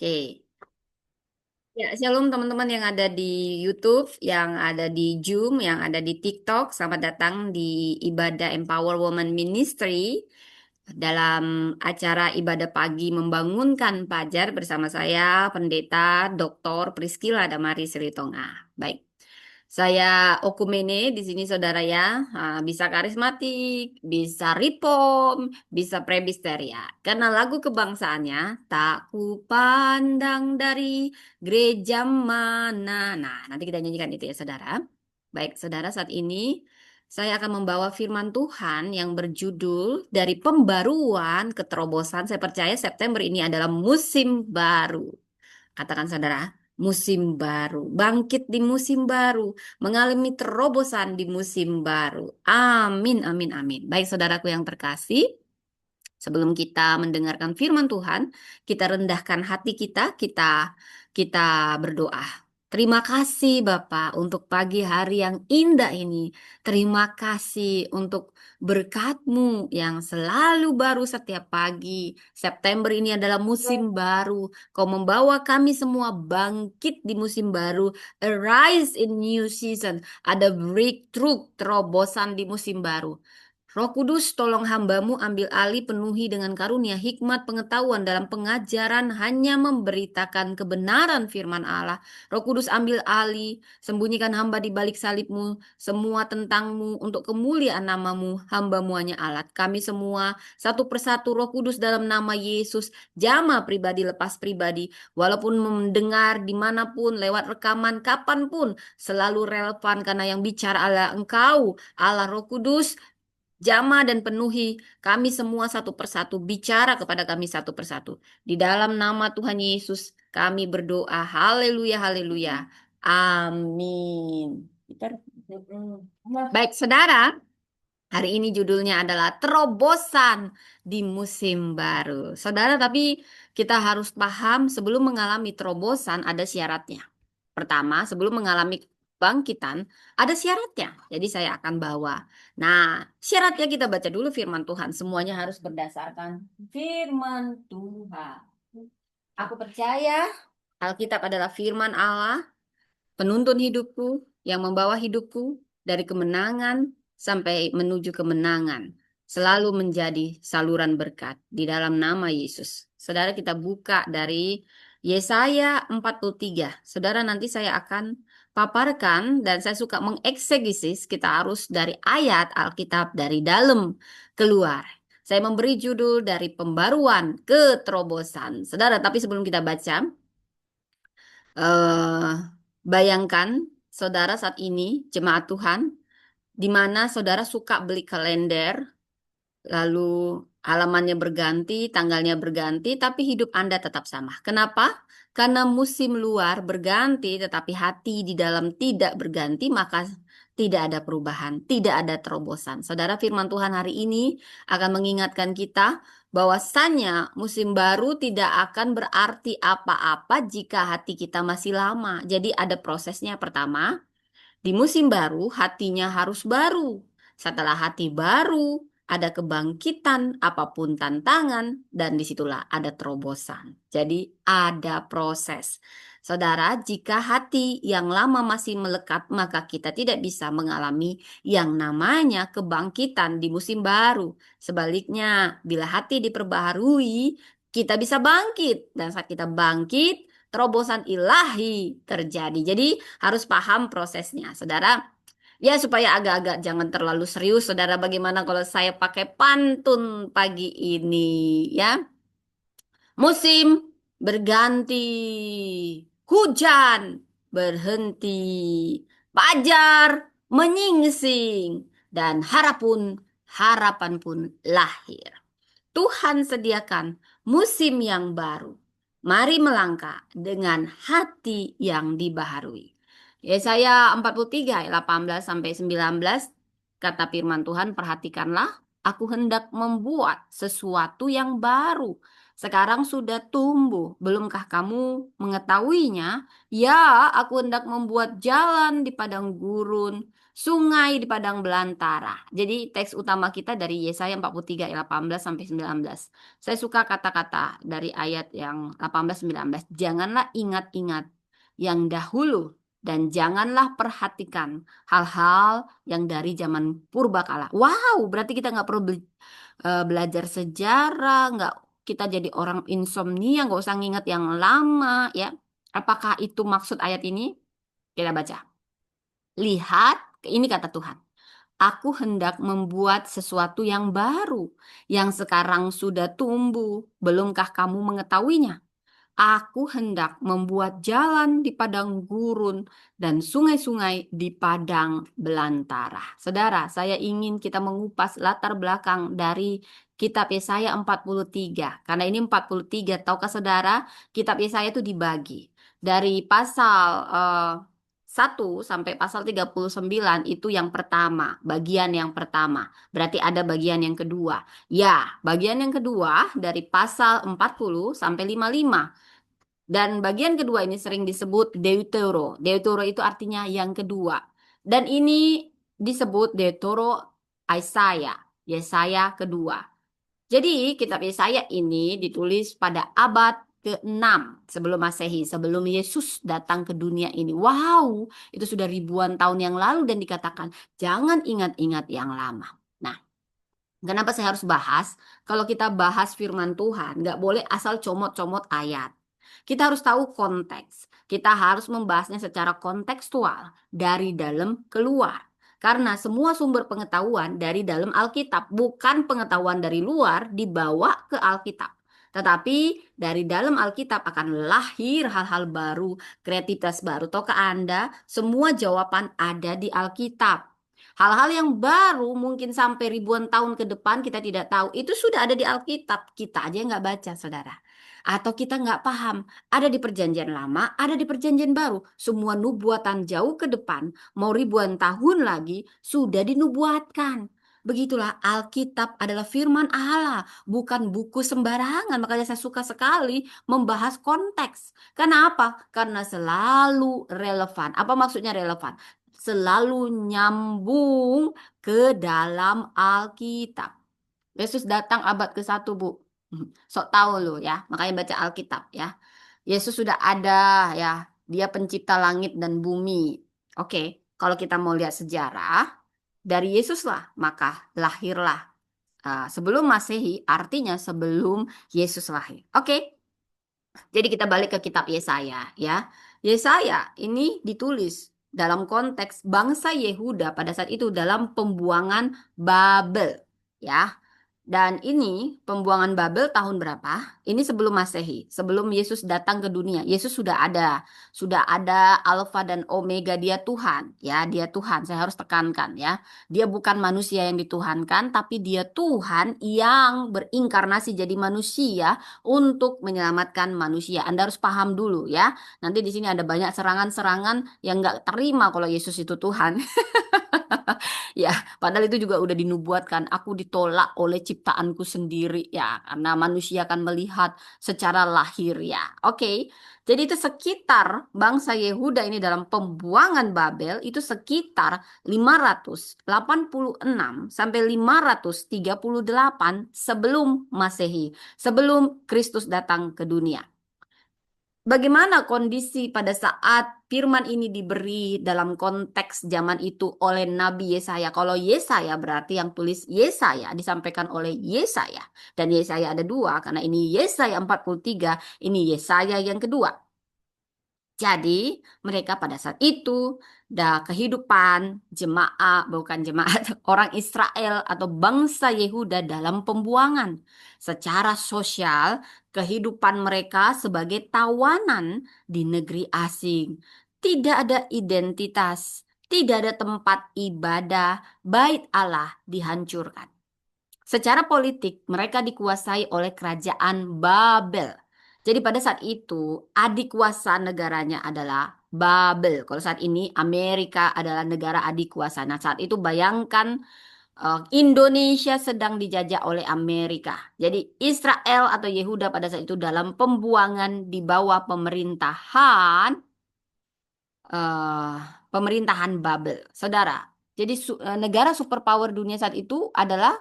Oke. Ya, shalom teman-teman yang ada di YouTube, yang ada di Zoom, yang ada di TikTok. Selamat datang di ibadah Empower Woman Ministry dalam acara ibadah pagi membangunkan fajar bersama saya, Pendeta Dr. Priscilla Damari Silitonga. Baik. Saya Okumene di sini saudara ya. Bisa karismatik, bisa reform, bisa presbyteria. Karena lagu kebangsaannya tak kupandang dari gereja mana. Nah, nanti kita nyanyikan itu ya saudara. Baik, saudara, saat ini saya akan membawa firman Tuhan yang berjudul dari pembaruan ke terobosan. Saya percaya September ini adalah musim baru. Katakan saudara, musim baru, bangkit di musim baru, mengalami terobosan di musim baru. Amin, amin, amin. Baik saudaraku yang terkasih, sebelum kita mendengarkan firman Tuhan, kita rendahkan hati kita berdoa. Terima kasih Bapak untuk pagi hari yang indah ini. Terima kasih untuk berkat-Mu yang selalu baru setiap pagi. September ini adalah musim baru. Kau membawa kami semua bangkit di musim baru. Arise in new season. Ada breakthrough, terobosan di musim baru. Roh Kudus, tolong hamba-Mu ambil alih penuhi dengan karunia hikmat pengetahuan dalam pengajaran hanya memberitakan kebenaran firman Allah. Roh Kudus ambil alih, sembunyikan hamba di balik salib-Mu, semua tentang-Mu untuk kemuliaan nama-Mu, hamba-Mu hanya alat. Kami semua satu persatu Roh Kudus dalam nama Yesus, jama pribadi lepas pribadi, walaupun mendengar dimanapun, lewat rekaman, kapanpun, selalu relevan karena yang bicara adalah Engkau, Allah Roh Kudus. Jama dan penuhi kami semua satu persatu, bicara kepada kami satu persatu. Di dalam nama Tuhan Yesus kami berdoa. Haleluya, haleluya. Amin. Baik, saudara. Hari ini judulnya adalah terobosan di musim baru. Saudara, tapi kita harus paham sebelum mengalami terobosan ada syaratnya. Pertama, sebelum mengalami bangkitan ada syaratnya. Jadi saya akan bawa. Nah, syaratnya kita baca dulu firman Tuhan. Semuanya harus berdasarkan firman Tuhan. Aku percaya Alkitab adalah firman Allah, penuntun hidupku, yang membawa hidupku dari kemenangan sampai menuju kemenangan. Selalu menjadi saluran berkat di dalam nama Yesus. Saudara, kita buka dari Yesaya 43. Saudara, nanti saya akan paparkan dan saya suka mengeksegesis. Kita harus dari ayat Alkitab dari dalam keluar. Saya memberi judul dari pembaruan ke terobosan. Saudara, tapi sebelum kita baca, eh bayangkan saudara saat ini jemaat Tuhan di mana saudara suka beli kalender lalu halamannya berganti, tanggalnya berganti, tapi hidup Anda tetap sama. Kenapa? Karena musim luar berganti, tetapi hati di dalam tidak berganti, maka tidak ada perubahan, tidak ada terobosan. Saudara, firman Tuhan hari ini akan mengingatkan kita bahwasannya musim baru tidak akan berarti apa-apa jika hati kita masih lama. Jadi ada prosesnya. Pertama, di musim baru hatinya harus baru. Setelah hati baru, ada kebangkitan, apapun tantangan, dan disitulah ada terobosan. Jadi ada proses. Saudara, jika hati yang lama masih melekat, maka kita tidak bisa mengalami yang namanya kebangkitan di musim baru. Sebaliknya, bila hati diperbaharui, kita bisa bangkit. Dan saat kita bangkit, terobosan ilahi terjadi. Jadi harus paham prosesnya, saudara. Ya, supaya agak-agak jangan terlalu serius, saudara. Bagaimana kalau saya pakai pantun pagi ini, ya? Musim berganti, hujan berhenti, fajar menyingsing, dan harapan pun lahir. Tuhan sediakan musim yang baru. Mari melangkah dengan hati yang dibaharui. Yesaya 43 ayat 18 sampai 19 kata firman Tuhan, perhatikanlah, aku hendak membuat sesuatu yang baru. sekarang sudah tumbuh. Belumkah kamu mengetahuinya? Ya, aku hendak membuat jalan di padang gurun, sungai di padang belantara. Jadi teks utama kita dari Yesaya 43 ayat 18 sampai 19. Saya suka kata-kata dari ayat yang 18-19. Janganlah ingat-ingat yang dahulu dan janganlah perhatikan hal-hal yang dari zaman purbakala. Wow, berarti kita nggak perlu belajar sejarah, nggak kita jadi orang insomnia, nggak usah nginget yang lama, ya. Apakah itu maksud ayat ini? Kita baca. Lihat, ini kata Tuhan. Aku hendak membuat sesuatu yang baru, yang sekarang sudah tumbuh. Belumkah kamu mengetahuinya? Aku hendak membuat jalan di padang gurun dan sungai-sungai di padang belantara. Saudara, saya ingin kita mengupas latar belakang dari kitab Yesaya 43. Karena ini 43, tahukah saudara, kitab Yesaya itu dibagi. Dari pasal 1 sampai pasal 39 itu yang pertama, bagian yang pertama. Berarti ada bagian yang kedua. Ya, bagian yang kedua dari pasal 40 sampai 55. Dan bagian kedua ini sering disebut Deutero. Deutero itu artinya yang kedua. Dan ini disebut Deutero Yesaya, Yesaya kedua. Jadi kitab Yesaya ini ditulis pada abad ke-6 sebelum Masehi, sebelum Yesus datang ke dunia ini. Wow, itu sudah ribuan tahun yang lalu dan dikatakan jangan ingat-ingat yang lama. Nah, kenapa saya harus bahas? Kalau kita bahas firman Tuhan, nggak boleh asal comot-comot ayat. Kita harus tahu konteks. Kita harus membahasnya secara kontekstual, dari dalam keluar. Karena semua sumber pengetahuan dari dalam Alkitab, bukan pengetahuan dari luar dibawa ke Alkitab. Tetapi dari dalam Alkitab akan lahir hal-hal baru, kreativitas baru. Tahukah Anda, semua jawaban ada di Alkitab. Hal-hal yang baru mungkin sampai ribuan tahun ke depan kita tidak tahu. Itu sudah ada di Alkitab. Kita aja nggak baca, saudara. Atau kita nggak paham. Ada di perjanjian lama, ada di perjanjian baru. Semua nubuatan jauh ke depan, mau ribuan tahun lagi, sudah dinubuatkan. Begitulah Alkitab adalah firman Allah, bukan buku sembarangan. Makanya saya suka sekali membahas konteks. Karena apa? Karena selalu relevan. Apa maksudnya relevan? Selalu nyambung ke dalam Alkitab. Yesus datang abad ke-1, Bu. Sok tahu lu ya, makanya baca Alkitab ya. Yesus sudah ada ya, dia pencipta langit dan bumi. Oke, kalau kita mau lihat sejarah, dari Yesus lah, maka lahirlah. Sebelum Masehi, artinya sebelum Yesus lahir. Oke, jadi kita balik ke kitab Yesaya ya. Yesaya ini ditulis dalam konteks bangsa Yehuda pada saat itu dalam pembuangan Babel ya. Dan ini pembuangan Babel tahun berapa? Ini sebelum Masehi, sebelum Yesus datang ke dunia. Yesus sudah ada Alfa dan Omega, dia Tuhan, ya, dia Tuhan. Saya harus tekankan ya. Dia bukan manusia yang dituhankan, tapi dia Tuhan yang berinkarnasi jadi manusia untuk menyelamatkan manusia. Anda harus paham dulu ya. Nanti di sini ada banyak serangan-serangan yang nggak terima kalau Yesus itu Tuhan. Ya, padahal itu juga udah dinubuatkan. Aku ditolak oleh ciptaanku sendiri ya, karena manusia akan melihat secara lahir ya. Oke, jadi itu sekitar bangsa Yehuda ini dalam pembuangan Babel itu sekitar 586 sampai 538 sebelum Masehi, sebelum Kristus datang ke dunia. Bagaimana kondisi pada saat firman ini diberi dalam konteks zaman itu oleh Nabi Yesaya? Kalau Yesaya berarti yang tulis Yesaya disampaikan oleh Yesaya. Dan Yesaya ada dua karena ini Yesaya 43, ini Yesaya yang kedua. Jadi mereka pada saat itu kehidupan jemaah, bukan jemaat, orang Israel atau bangsa Yehuda dalam pembuangan. Secara sosial, kehidupan mereka sebagai tawanan di negeri asing. Tidak ada identitas, tidak ada tempat ibadah, bait Allah dihancurkan. Secara politik, mereka dikuasai oleh kerajaan Babel. Jadi pada saat itu, adik kuasa negaranya adalah Babel. Kalau saat ini, Amerika adalah negara adik kuasa. Nah, saat itu bayangkan Indonesia sedang dijajah oleh Amerika. Jadi Israel atau Yehuda pada saat itu dalam pembuangan di bawah eh, pemerintahan Babel. Saudara, jadi negara superpower dunia saat itu adalah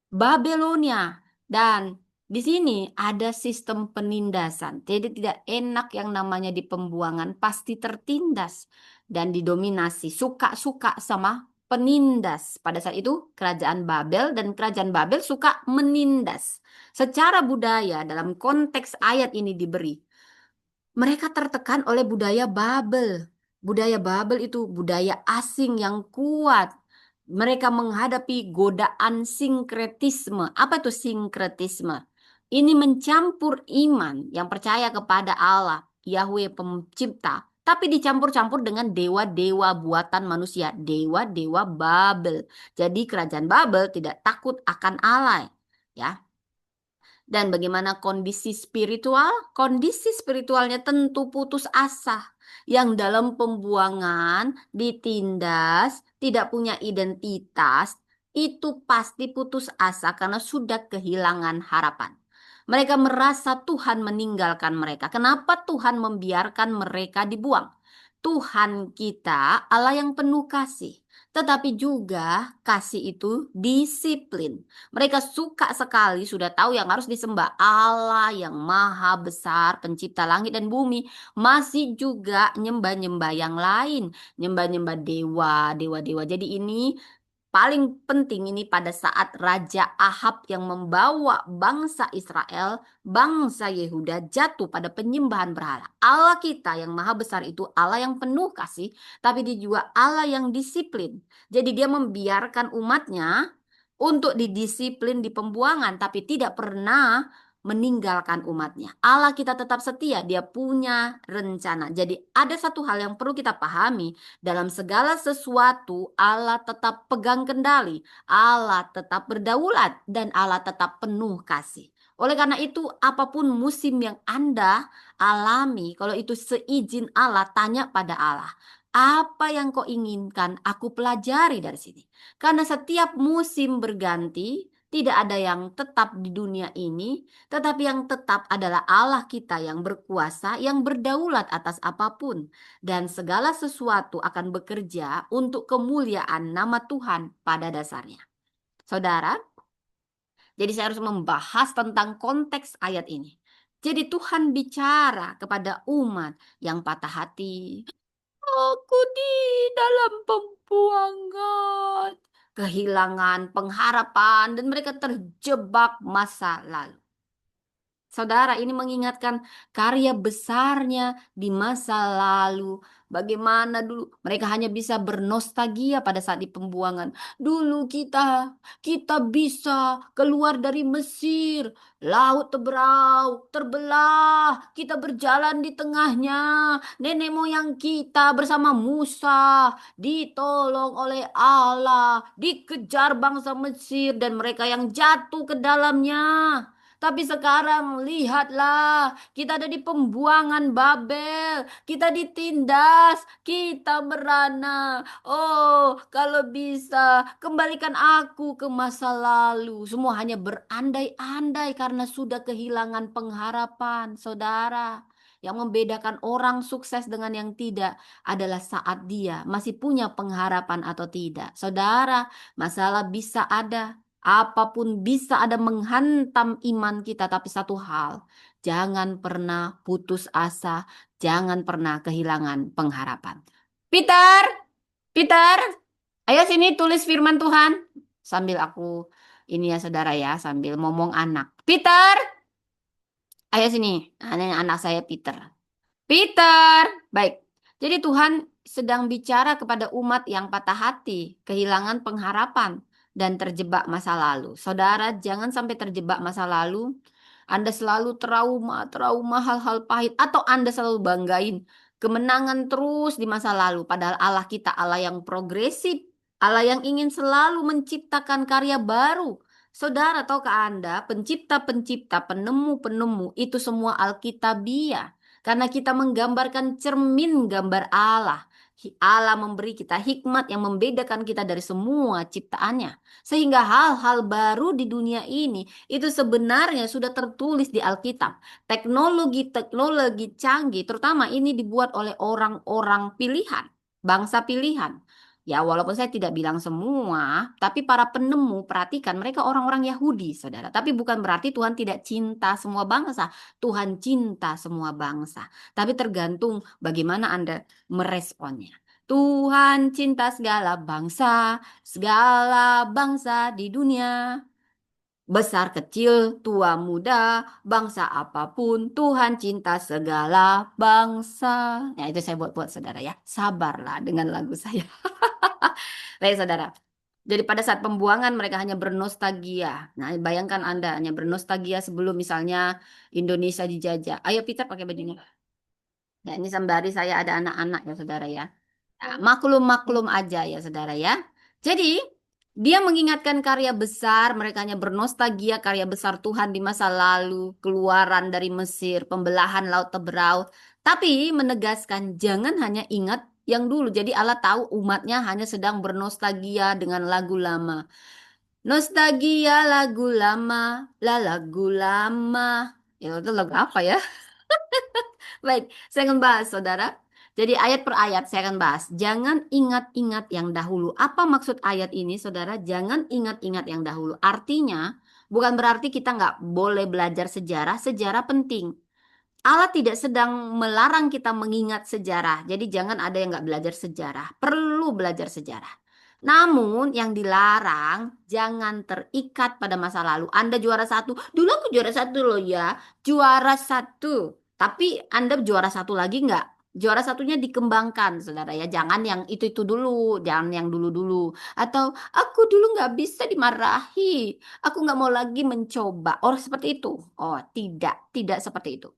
Babelonia. Dan di sini ada sistem penindasan. Jadi tidak enak yang namanya di pembuangan pasti tertindas dan didominasi suka-suka sama penindas. Pada saat itu kerajaan Babel dan kerajaan Babel suka menindas. Secara budaya dalam konteks ayat ini diberi mereka tertekan oleh budaya Babel. Budaya Babel itu budaya asing yang kuat. Mereka menghadapi godaan sinkretisme. Apa itu sinkretisme? Ini mencampur iman yang percaya kepada Allah, Yahweh pencipta, tapi dicampur-campur dengan dewa-dewa buatan manusia, dewa-dewa Babel. Jadi kerajaan Babel tidak takut akan Allah. Ya, dan bagaimana kondisi spiritual? Kondisi spiritualnya tentu putus asa. Yang dalam pembuangan, ditindas, tidak punya identitas, itu pasti putus asa karena sudah kehilangan harapan. Mereka merasa Tuhan meninggalkan mereka. Kenapa Tuhan membiarkan mereka dibuang? Tuhan kita Allah yang penuh kasih. Tetapi juga kasih itu disiplin. Mereka suka sekali, sudah tahu yang harus disembah Allah yang maha besar, pencipta langit dan bumi. Masih juga nyembah-nyembah yang lain, nyembah-nyembah dewa, dewa-dewa. Jadi ini paling penting ini pada saat Raja Ahab yang membawa bangsa Israel, bangsa Yehuda jatuh pada penyembahan berhala. Allah kita yang maha besar itu Allah yang penuh kasih, tapi dia juga Allah yang disiplin. Jadi dia membiarkan umatnya untuk didisiplin di pembuangan, tapi tidak pernah meninggalkan umatnya. Allah kita tetap setia, dia punya rencana. Jadi ada satu hal yang perlu kita pahami, dalam segala sesuatu Allah tetap pegang kendali, Allah tetap berdaulat, dan Allah tetap penuh kasih. Oleh karena itu, apapun musim yang Anda alami, kalau itu seizin Allah, tanya pada Allah. Apa yang kau inginkan aku pelajari dari sini? Karena setiap musim berganti, tidak ada yang tetap di dunia ini, tetapi yang tetap adalah Allah kita yang berkuasa, yang berdaulat atas apapun. Dan segala sesuatu akan bekerja untuk kemuliaan nama Tuhan pada dasarnya. Saudara, jadi saya harus membahas tentang konteks ayat ini. Jadi Tuhan bicara kepada umat yang patah hati. Aku di dalam pembuangan. Kehilangan pengharapan dan mereka terjebak masa lalu. Saudara, ini mengingatkan karya besarnya di masa lalu. Bagaimana dulu mereka hanya bisa bernostalgia pada saat di pembuangan. Dulu kita bisa keluar dari Mesir. Laut terbelah. Kita berjalan di tengahnya. Nenek moyang kita bersama Musa ditolong oleh Allah. Dikejar bangsa Mesir dan mereka yang jatuh ke dalamnya. Tapi sekarang lihatlah, kita ada di pembuangan Babel, kita ditindas, kita merana. Oh, kalau bisa kembalikan aku ke masa lalu. Semua hanya berandai-andai karena sudah kehilangan pengharapan, saudara. Yang membedakan orang sukses dengan yang tidak adalah saat dia masih punya pengharapan atau tidak. Saudara, masalah bisa ada. Apapun bisa ada menghantam iman kita, tapi satu hal, jangan pernah putus asa, jangan pernah kehilangan pengharapan. Peter, Peter, ayo sini tulis firman Tuhan. Sambil aku ini ya saudara ya, sambil ngomong anak. Peter, ayo sini. Nah, ini anak saya Peter. Peter, baik. Jadi Tuhan sedang bicara kepada umat yang patah hati, kehilangan pengharapan, dan terjebak masa lalu. Saudara, jangan sampai terjebak masa lalu. Anda selalu trauma hal-hal pahit, atau Anda selalu banggain kemenangan terus di masa lalu. Padahal Allah kita Allah yang progresif, Allah yang ingin selalu menciptakan karya baru. Saudara, tahukah Anda, pencipta-pencipta, penemu-penemu, itu semua Alkitabiah. Karena kita menggambarkan cermin gambar Allah. Allah memberi kita hikmat yang membedakan kita dari semua ciptaannya. Sehingga hal-hal baru di dunia ini itu sebenarnya sudah tertulis di Alkitab. Teknologi-teknologi canggih, terutama ini dibuat oleh orang-orang pilihan, bangsa pilihan. Ya, walaupun saya tidak bilang semua, tapi para penemu, perhatikan mereka orang-orang Yahudi, saudara. Tapi bukan berarti Tuhan tidak cinta semua bangsa. Tuhan cinta semua bangsa. Tapi tergantung bagaimana Anda meresponnya. Tuhan cinta segala bangsa di dunia. Besar kecil, tua muda, bangsa apapun, Tuhan cinta segala bangsa. Ya, itu saya buat-buat saudara ya. Sabarlah dengan lagu saya. Baik saudara. Jadi pada saat pembuangan mereka hanya bernostalgia. Nah, bayangkan Anda hanya bernostalgia sebelum misalnya Indonesia dijajah. Ayo Peter pakai bajunya. Ya, ini sembari saya ada anak-anak ya saudara ya. Ya, maklum-maklum aja ya saudara ya. Jadi dia mengingatkan karya besar, mereka hanya bernostalgia karya besar Tuhan di masa lalu, keluaran dari Mesir, pembelahan Laut Teberau. Tapi menegaskan jangan hanya ingat yang dulu. Jadi Allah tahu umatnya hanya sedang bernostalgia dengan lagu lama. Nostalgia lagu lama, lagu lama. Ya, itu lagu apa ya? Baik, saya akan bahas, saudara. Jadi ayat per ayat saya akan bahas. Jangan ingat-ingat yang dahulu. Apa maksud ayat ini, saudara? Jangan ingat-ingat yang dahulu. Artinya, bukan berarti kita nggak boleh belajar sejarah. Sejarah penting. Allah tidak sedang melarang kita mengingat sejarah. Jadi jangan ada yang nggak belajar sejarah. Perlu belajar sejarah. Namun yang dilarang jangan terikat pada masa lalu. Anda juara satu. Dulu aku juara satu loh ya. Juara satu. Tapi Anda juara satu lagi nggak? Juara satunya dikembangkan, saudara ya. Jangan yang itu dulu. Jangan yang dulu-dulu. Atau aku dulu nggak bisa dimarahi. Aku nggak mau lagi mencoba. Oh seperti itu. Oh tidak. Tidak seperti itu.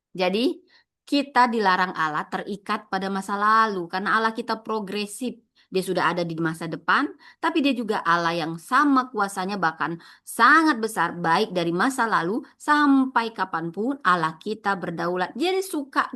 Jadi kita dilarang Allah terikat pada masa lalu karena Allah kita progresif. Dia sudah ada di masa depan, tapi dia juga Allah yang sama kuasanya bahkan sangat besar baik dari masa lalu sampai kapanpun Allah kita berdaulat. Dia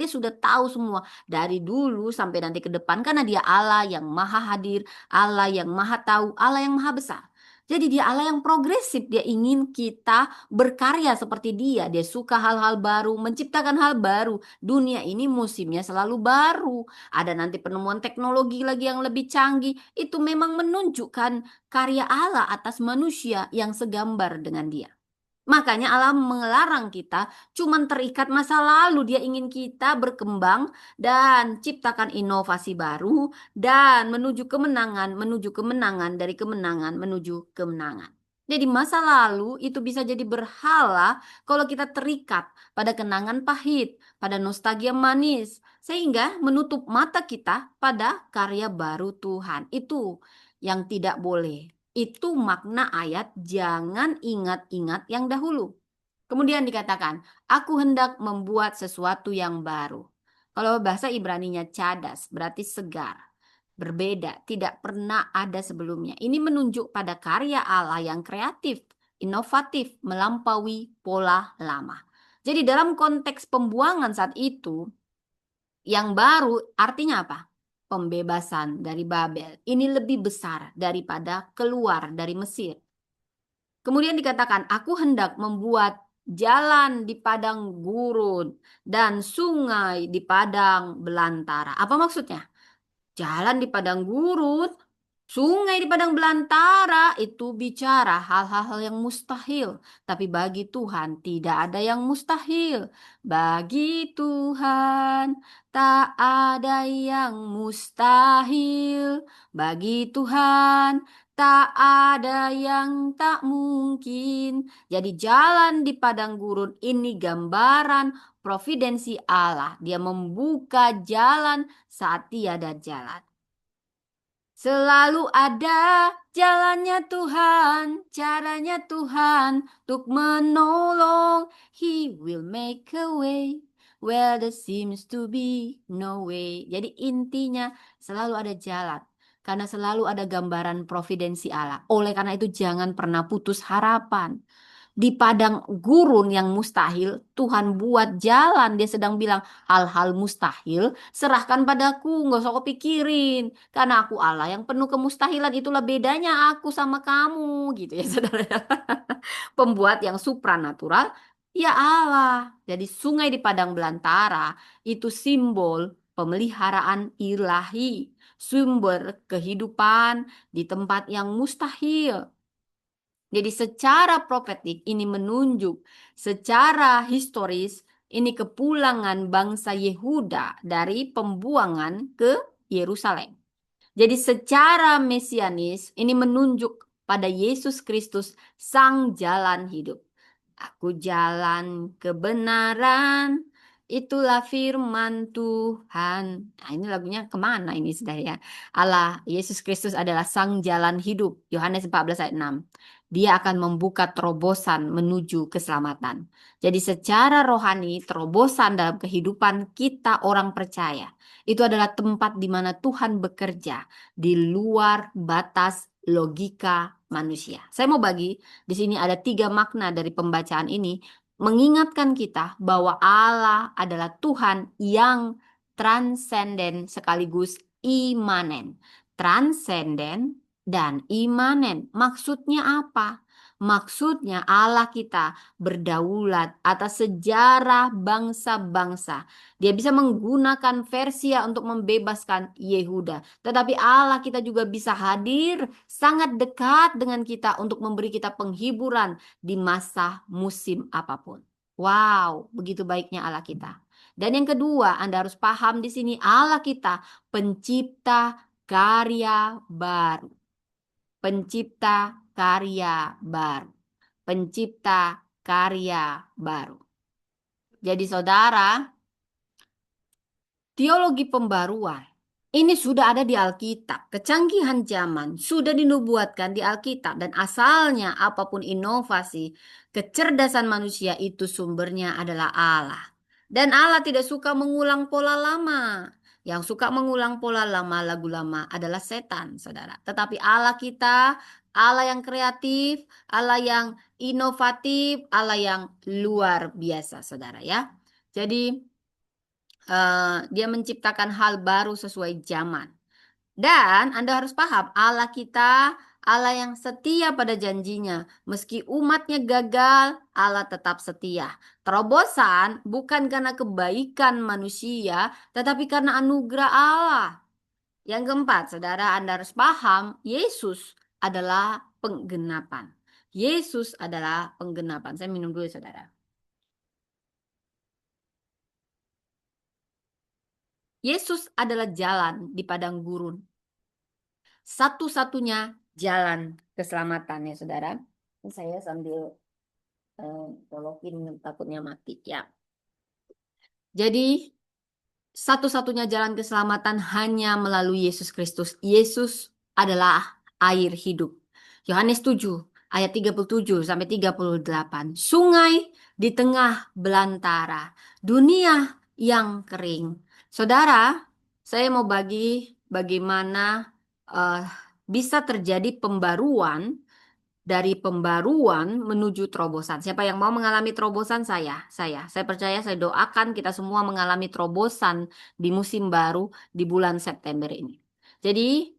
sudah tahu semua dari dulu sampai nanti ke depan karena dia Allah yang maha hadir, Allah yang maha tahu, Allah yang maha besar. Jadi dia Allah yang progresif, dia ingin kita berkarya seperti dia. Dia suka hal-hal baru, menciptakan hal baru. Dunia ini musimnya selalu baru. Ada nanti penemuan teknologi lagi yang lebih canggih. Itu memang menunjukkan karya Allah atas manusia yang segambar dengan dia. Makanya Allah melarang kita cuman terikat masa lalu. Dia ingin kita berkembang dan ciptakan inovasi baru dan menuju kemenangan, dari kemenangan menuju kemenangan. Jadi masa lalu itu bisa jadi berhala kalau kita terikat pada kenangan pahit, pada nostalgia manis, sehingga menutup mata kita pada karya baru Tuhan. Itu yang tidak boleh. Itu makna ayat jangan ingat-ingat yang dahulu. Kemudian dikatakan, aku hendak membuat sesuatu yang baru. Kalau bahasa Ibraninya cadas, berarti segar, berbeda, tidak pernah ada sebelumnya. Ini menunjuk pada karya Allah yang kreatif, inovatif, melampaui pola lama. Jadi dalam konteks pembuangan saat itu, yang baru artinya apa? Pembebasan dari Babel. Ini lebih besar daripada keluar dari Mesir. Kemudian dikatakan, aku hendak membuat jalan di padang gurun dan sungai di padang belantara. Apa maksudnya? Jalan di padang gurun, sungai di padang belantara itu bicara hal-hal yang mustahil. Tapi bagi Tuhan tidak ada yang mustahil. Bagi Tuhan tak ada yang mustahil. Bagi Tuhan tak ada yang tak mungkin. Jadi jalan di padang gurun ini gambaran providensi Allah. Dia membuka jalan saat tiada jalan. Selalu ada jalannya Tuhan, caranya Tuhan untuk menolong. He will make a way where there seems to be no way. Jadi intinya selalu ada jalan. Karena selalu ada gambaran providensi Allah. Oleh karena itu jangan pernah putus harapan. Di padang gurun yang mustahil, Tuhan buat jalan. Dia sedang bilang, hal-hal mustahil, serahkan padaku, nggak usah kau pikirin. Karena aku Allah yang penuh kemustahilan, itulah bedanya aku sama kamu, gitu ya saudara. Pembuat yang supranatural, ya Allah. Jadi sungai di padang belantara itu simbol pemeliharaan ilahi, sumber kehidupan di tempat yang mustahil. Jadi secara profetik ini menunjuk, secara historis ini kepulangan bangsa Yehuda dari pembuangan ke Yerusalem. Jadi secara mesianis ini menunjuk pada Yesus Kristus sang jalan hidup. Aku jalan kebenaran, itulah firman Tuhan. Nah, ini lagunya kemana ini saudara ya? Allah, Yesus Kristus adalah sang jalan hidup. Yohanes 14 ayat 6. Dia akan membuka terobosan menuju keselamatan. Jadi secara rohani, terobosan dalam kehidupan kita orang percaya. Itu adalah tempat di mana Tuhan bekerja di luar batas logika manusia. Saya mau bagi di sini ada 3 makna dari pembacaan ini mengingatkan kita bahwa Allah adalah Tuhan yang transenden sekaligus imanen. Transenden dan imanen. Maksudnya apa? Maksudnya Allah kita berdaulat atas sejarah bangsa-bangsa. Dia bisa menggunakan Persia untuk membebaskan Yehuda. Tetapi Allah kita juga bisa hadir sangat dekat dengan kita untuk memberi kita penghiburan di masa musim apapun. Wow, begitu baiknya Allah kita. Dan yang kedua, Anda harus paham di sini Allah kita pencipta karya baru. Pencipta karya baru. Pencipta karya baru. Jadi saudara, teologi pembaruan ini sudah ada di Alkitab. Kecanggihan zaman sudah dinubuatkan di Alkitab dan asalnya apapun inovasi, kecerdasan manusia itu sumbernya adalah Allah. Dan Allah tidak suka mengulang pola lama. Yang suka mengulang pola lama, lagu lama adalah setan, saudara. Tetapi Allah kita, Allah yang kreatif, Allah yang inovatif, Allah yang luar biasa, saudara ya. Jadi dia menciptakan hal baru sesuai zaman. Dan Anda harus paham, Allah kita, Allah yang setia pada janjinya. Meski umatnya gagal, Allah tetap setia. Terobosan bukan karena kebaikan manusia, tetapi karena anugerah Allah. Yang keempat, saudara, Anda harus paham, Yesus adalah penggenapan. Yesus adalah penggenapan. Saya minum dulu, saudara. Yesus adalah jalan di padang gurun. Satu-satunya jalan keselamatan ya saudara. Saya sambil colokin takutnya mati ya. Jadi satu-satunya jalan keselamatan hanya melalui Yesus Kristus. Yesus adalah air hidup. Yohanes 7 ayat 37 sampai 38. Sungai di tengah belantara, dunia yang kering. Saudara, saya mau bagi bagaimana eh, bisa terjadi pembaruan dari pembaruan menuju terobosan. Siapa yang mau mengalami terobosan? Saya percaya, saya doakan kita semua mengalami terobosan di musim baru di bulan September ini. Jadi,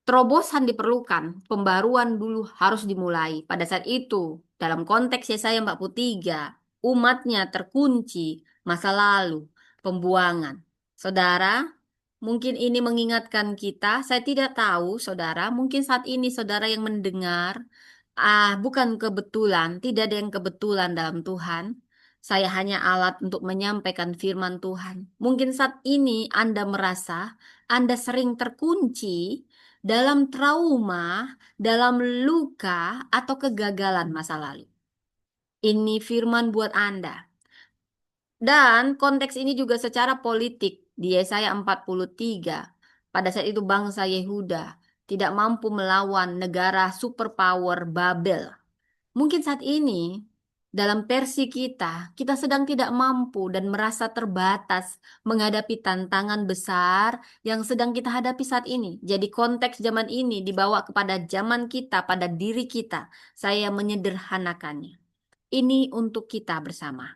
terobosan diperlukan, pembaruan dulu harus dimulai. Pada saat itu, dalam konteks Yesaya 43, umatnya terkunci masa lalu, pembuangan. Saudara, mungkin ini mengingatkan kita, saya tidak tahu saudara, mungkin saat ini saudara yang mendengar, bukan kebetulan, tidak ada yang kebetulan dalam Tuhan. Saya hanya alat untuk menyampaikan firman Tuhan. Mungkin saat ini Anda merasa Anda sering terkunci dalam trauma, dalam luka, atau kegagalan masa lalu. Ini firman buat Anda. Dan konteks ini juga secara politik di Yesaya 43. Pada saat itu bangsa Yehuda tidak mampu melawan negara superpower Babel. Mungkin saat ini dalam versi kita, kita sedang tidak mampu dan merasa terbatas menghadapi tantangan besar yang sedang kita hadapi saat ini. Jadi konteks zaman ini dibawa kepada zaman kita, pada diri kita. Saya menyederhanakannya. ini untuk kita bersama.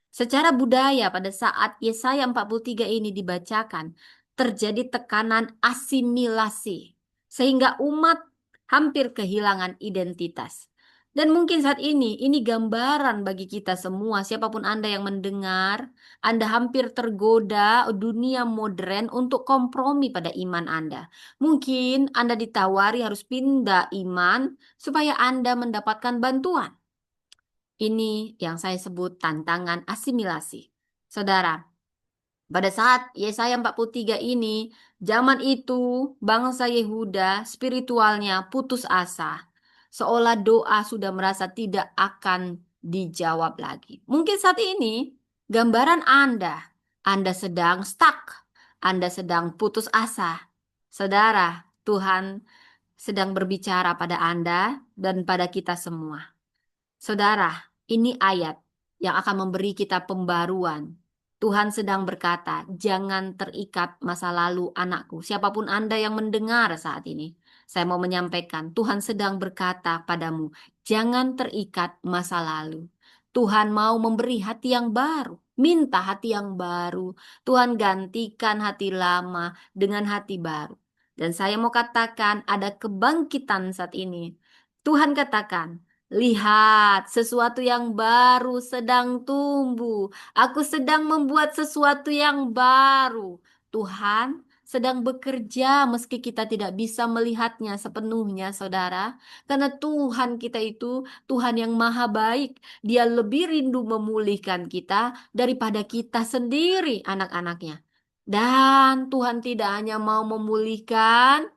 Secara budaya pada saat Yesaya 43 ini dibacakan, terjadi tekanan asimilasi sehingga umat hampir kehilangan identitas. Dan mungkin saat ini gambaran bagi kita semua, siapapun Anda yang mendengar, Anda hampir tergoda dunia modern untuk kompromi pada iman Anda. Mungkin Anda ditawari harus pindah iman supaya Anda mendapatkan bantuan. Ini yang saya sebut tantangan asimilasi. Saudara, pada saat Yesaya 43 ini, zaman itu bangsa Yehuda spiritualnya putus asa. Seolah doa sudah merasa tidak akan dijawab lagi. Mungkin saat ini gambaran Anda sedang stuck, Anda sedang putus asa. Saudara, Tuhan sedang berbicara pada Anda dan pada kita semua. Saudara, ini ayat yang akan memberi kita pembaruan. Tuhan sedang berkata, jangan terikat masa lalu anakku. Siapapun Anda yang mendengar saat ini, saya mau menyampaikan, Tuhan sedang berkata padamu, jangan terikat masa lalu. Tuhan mau memberi hati yang baru, minta hati yang baru. Tuhan gantikan hati lama dengan hati baru. Dan saya mau katakan ada kebangkitan saat ini. Tuhan katakan, lihat, sesuatu yang baru sedang tumbuh. Aku sedang membuat sesuatu yang baru. Tuhan sedang bekerja meski kita tidak bisa melihatnya sepenuhnya, saudara. Karena Tuhan kita itu Tuhan yang maha baik. Dia lebih rindu memulihkan kita daripada kita sendiri, anak-anaknya. Dan Tuhan tidak hanya mau memulihkan,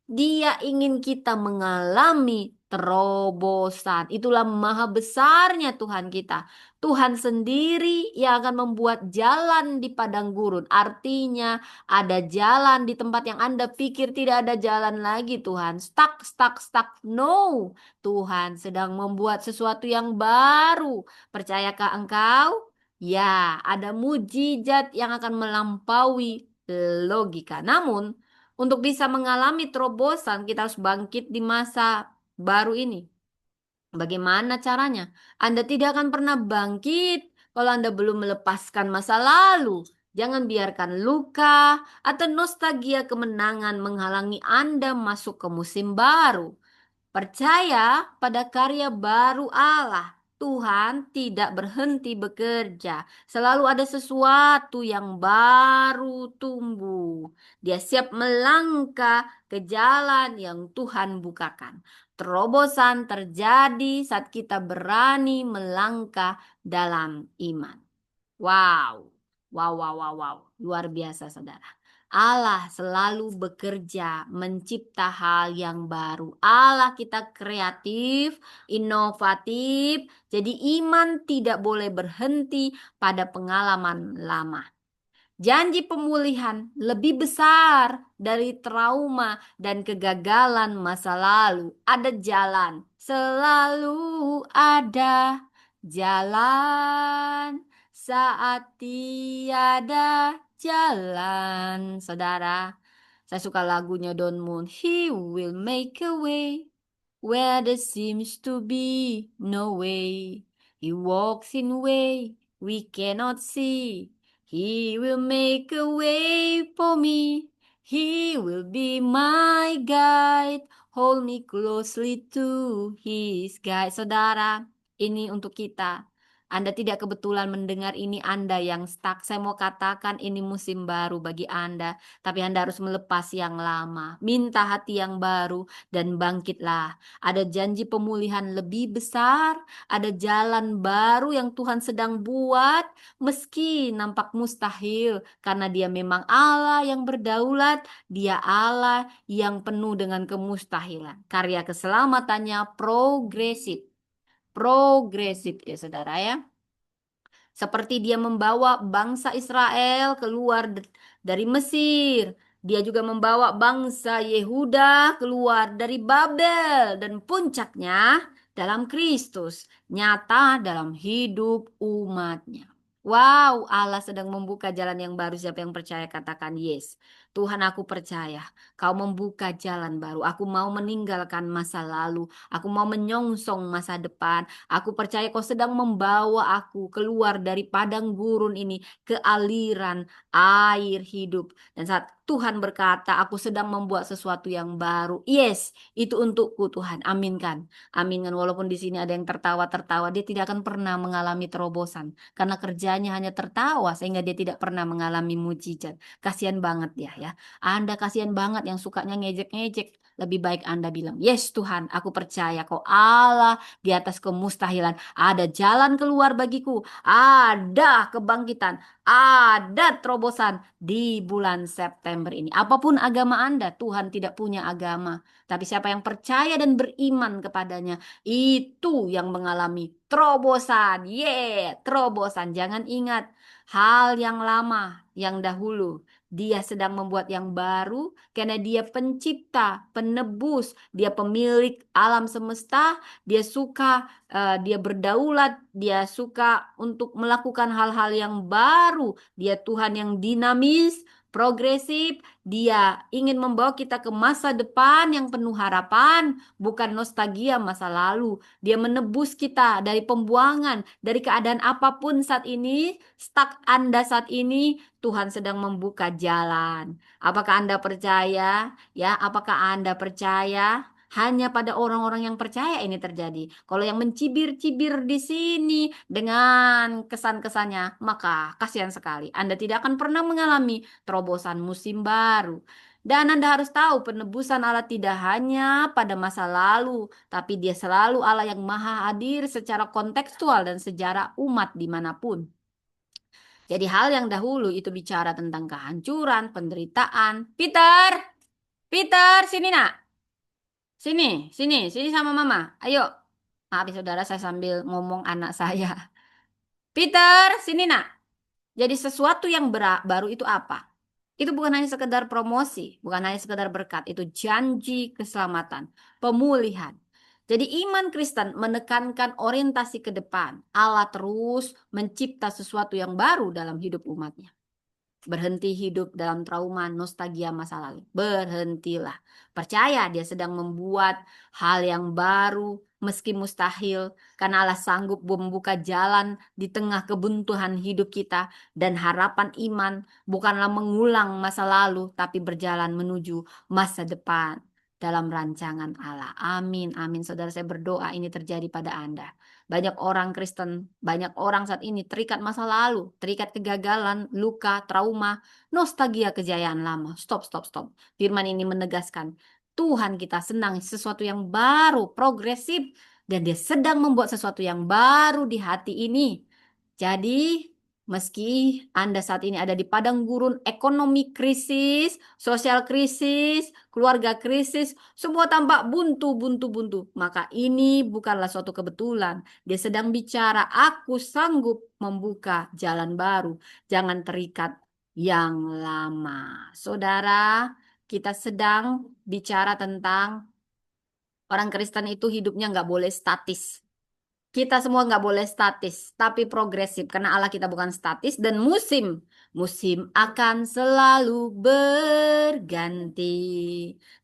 dia ingin kita mengalami terobosan. Itulah maha besarnya Tuhan kita. Tuhan sendiri yang akan membuat jalan di padang gurun. Artinya ada jalan di tempat yang Anda pikir tidak ada jalan lagi, Tuhan. Stuck, stuck, stuck. No. Tuhan sedang membuat sesuatu yang baru. Percayakah engkau? Ya, ada mujizat yang akan melampaui logika. Namun, untuk bisa mengalami terobosan, kita harus bangkit di masa baru ini. Bagaimana caranya? Anda tidak akan pernah bangkit kalau Anda belum melepaskan masa lalu. Jangan biarkan luka atau nostalgia kemenangan menghalangi Anda masuk ke musim baru. Percaya pada karya baru Allah. Tuhan tidak berhenti bekerja. Selalu ada sesuatu yang baru tumbuh. Dia siap melangkah ke jalan yang Tuhan bukakan. Terobosan terjadi saat kita berani melangkah dalam iman. Wow, wow, wow, wow, wow. Luar biasa, saudara. Allah selalu bekerja mencipta hal yang baru. Allah kita kreatif, inovatif. Jadi iman tidak boleh berhenti pada pengalaman lama. Janji pemulihan lebih besar dari trauma dan kegagalan masa lalu. Ada jalan, selalu ada jalan saat tiada jalan. Saudara, saya suka lagunya Don Moon. He will make a way where there seems to be no way. He walks in way we cannot see. He will make a way for me. He will be my guide. Hold me closely to his guide. Saudara, ini untuk kita. Anda tidak kebetulan mendengar ini, Anda yang stuck. Saya mau katakan ini musim baru bagi Anda. Tapi Anda harus melepas yang lama. Minta hati yang baru dan bangkitlah. Ada janji pemulihan lebih besar. Ada jalan baru yang Tuhan sedang buat. Meski nampak mustahil, karena dia memang Allah yang berdaulat, dia Allah yang penuh dengan kemustahilan. Karya keselamatannya progresif. Progresif ya saudara ya. Seperti dia membawa bangsa Israel keluar dari Mesir. Dia juga membawa bangsa Yehuda keluar dari Babel. Dan puncaknya dalam Kristus. Nyata dalam hidup umatnya. Wow, Allah sedang membuka jalan yang baru. Siapa yang percaya katakan yes. Tuhan, aku percaya Kau membuka jalan baru. Aku mau meninggalkan masa lalu. Aku mau menyongsong masa depan. Aku percaya Kau sedang membawa aku keluar dari padang gurun ini ke aliran air hidup. Dan saat Tuhan berkata, aku sedang membuat sesuatu yang baru. Yes, itu untukku Tuhan. Aminkan. Aminkan. Walaupun di sini ada yang tertawa-tertawa, dia tidak akan pernah mengalami terobosan. Karena kerjanya hanya tertawa sehingga dia tidak pernah mengalami mujizat. Kasihan banget dia ya. Anda kasihan banget yang sukanya ngejek-ngejek. Lebih baik Anda bilang, yes Tuhan, aku percaya Kau Allah di atas kemustahilan. Ada jalan keluar bagiku. Ada kebangkitan. Ada terobosan di bulan September ini. Apapun agama Anda, Tuhan tidak punya agama. Tapi siapa yang percaya dan beriman kepadanya, itu yang mengalami terobosan. Terobosan. Jangan ingat hal yang lama, yang dahulu. Dia sedang membuat yang baru karena dia pencipta, penebus, dia pemilik alam semesta, dia suka, dia berdaulat, dia suka untuk melakukan hal-hal yang baru. Dia Tuhan yang dinamis, progresif, dia ingin membawa kita ke masa depan yang penuh harapan, bukan nostalgia masa lalu. Dia menebus kita dari pembuangan, dari keadaan apapun saat ini, stuck Anda saat ini, Tuhan sedang membuka jalan. Apakah Anda percaya? Ya, apakah Anda percaya? Hanya pada orang-orang yang percaya ini terjadi. Kalau yang mencibir-cibir di sini dengan kesan-kesannya, maka kasihan sekali. Anda tidak akan pernah mengalami terobosan musim baru. Dan Anda harus tahu penebusan Allah tidak hanya pada masa lalu, tapi Dia selalu Allah yang maha hadir secara kontekstual dan sejarah umat dimanapun. Jadi hal yang dahulu itu bicara tentang kehancuran, penderitaan. Peter, Peter, sini nak. Sini sama mama. Ayo. Maaf ya saudara, saya sambil ngomong anak saya. Peter, sini nak. Jadi sesuatu yang baru itu apa? Itu bukan hanya sekedar promosi, bukan hanya sekedar berkat, itu janji keselamatan, pemulihan. Jadi iman Kristen menekankan orientasi ke depan. Allah terus mencipta sesuatu yang baru dalam hidup umatnya. Berhenti hidup dalam trauma, nostalgia masa lalu. Berhentilah. Percaya dia sedang membuat hal yang baru meski mustahil. Karena Allah sanggup membuka jalan di tengah kebuntuan hidup kita. Dan harapan iman bukanlah mengulang masa lalu, tapi berjalan menuju masa depan dalam rancangan Allah. Amin, amin. Saudara, saya berdoa ini terjadi pada Anda. Banyak orang Kristen, banyak orang saat ini terikat masa lalu, terikat kegagalan, luka, trauma, nostalgia kejayaan lama. Stop, stop, stop. Firman ini menegaskan, Tuhan kita senang sesuatu yang baru, progresif, dan Dia sedang membuat sesuatu yang baru di hati ini. Jadi, meski Anda saat ini ada di padang gurun, ekonomi krisis, sosial krisis, keluarga krisis, semua tampak buntu, buntu, buntu. Maka ini bukanlah suatu kebetulan. Dia sedang bicara, aku sanggup membuka jalan baru. Jangan terikat yang lama. Saudara, kita sedang bicara tentang orang Kristen itu hidupnya nggak boleh statis. Kita semua nggak boleh statis, tapi progresif. Karena Allah kita bukan statis dan musim akan selalu berganti.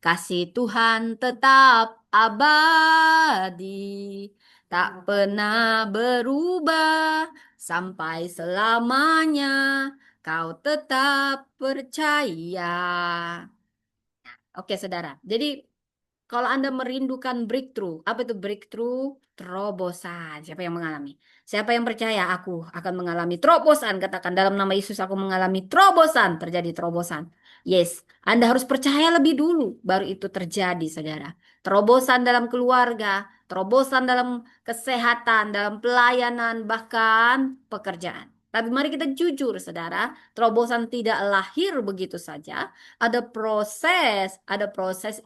Kasih Tuhan tetap abadi, tak pernah berubah sampai selamanya. Kau tetap percaya. Oke, saudara. Jadi kalau Anda merindukan breakthrough, apa itu breakthrough? Terobosan. Siapa yang mengalami? Siapa yang percaya aku akan mengalami terobosan? Katakan dalam nama Yesus aku mengalami terobosan. Terjadi terobosan. Yes, Anda harus percaya lebih dulu, baru itu terjadi, saudara. Terobosan dalam keluarga, terobosan dalam kesehatan, dalam pelayanan, bahkan pekerjaan. Tapi mari kita jujur, saudara, terobosan tidak lahir begitu saja. Ada proses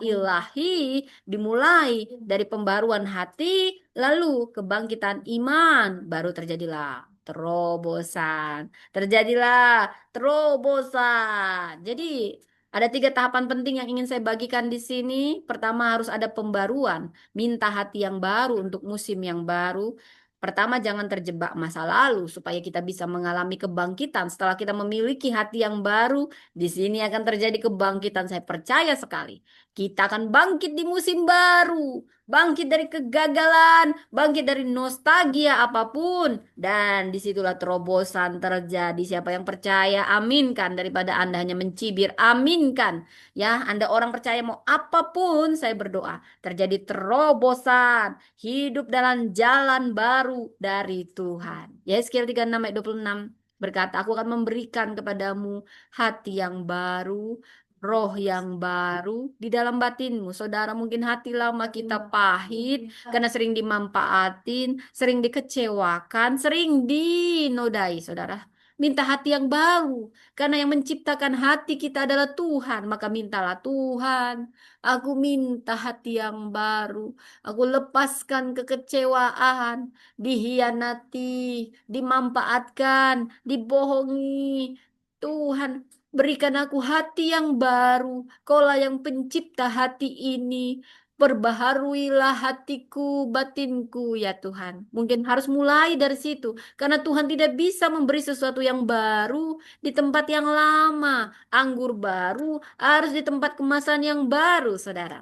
ilahi dimulai dari pembaruan hati, lalu kebangkitan iman, baru terjadilah terobosan. Terjadilah terobosan. Jadi ada 3 tahapan penting yang ingin saya bagikan di sini. Pertama harus ada pembaruan, minta hati yang baru untuk musim yang baru. Pertama, jangan terjebak masa lalu supaya kita bisa mengalami kebangkitan. Setelah kita memiliki hati yang baru, di sini akan terjadi kebangkitan. Saya percaya sekali. Kita akan bangkit di musim baru, bangkit dari kegagalan, bangkit dari nostalgia apapun. Dan disitulah terobosan terjadi. Siapa yang percaya, aminkan. Daripada Anda hanya mencibir, aminkan. Ya, Anda orang percaya mau apapun, saya berdoa. Terjadi terobosan, hidup dalam jalan baru dari Tuhan. Yeskiel 36 ayat 26 berkata, aku akan memberikan kepadamu hati yang baru, roh yang baru di dalam batinmu. Saudara, mungkin hati lama kita pahit karena sering dimanfaatin, sering dikecewakan, sering dinodai, saudara. Minta hati yang baru, karena yang menciptakan hati kita adalah Tuhan. Maka mintalah, Tuhan, aku minta hati yang baru. Aku lepaskan kekecewaan, dihianati, dimanfaatkan, dibohongi. Tuhan, berikan aku hati yang baru. Kaulah yang pencipta hati ini. Perbaharuilah hatiku, batinku, ya Tuhan. Mungkin harus mulai dari situ. Karena Tuhan tidak bisa memberi sesuatu yang baru di tempat yang lama. Anggur baru harus di tempat kemasan yang baru, saudara.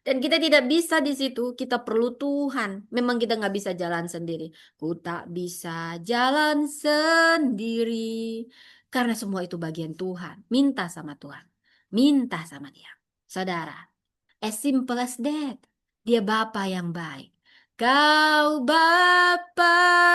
Dan kita tidak bisa di situ, kita perlu Tuhan. Memang kita nggak bisa jalan sendiri. Ku tak bisa jalan sendiri. Karena semua itu bagian Tuhan. Minta sama Tuhan. Minta sama Dia. Saudara, as simple as that. Dia Bapa yang baik. Kau Bapakku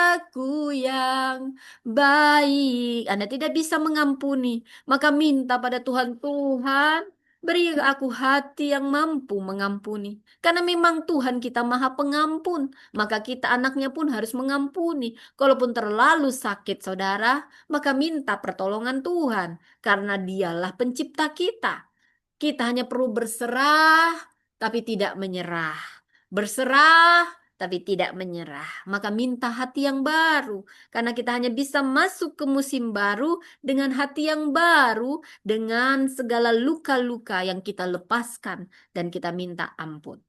yang baik. Anda tidak bisa mengampuni. Maka minta pada Tuhan, Tuhan, beri aku hati yang mampu mengampuni. Karena memang Tuhan kita maha pengampun. Maka kita anaknya pun harus mengampuni. Kalaupun terlalu sakit saudara, maka minta pertolongan Tuhan. Karena dialah pencipta kita. Kita hanya perlu berserah, tapi tidak menyerah. Berserah, tapi tidak menyerah. Maka minta hati yang baru. Karena kita hanya bisa masuk ke musim baru dengan hati yang baru, dengan segala luka-luka yang kita lepaskan dan kita minta ampun.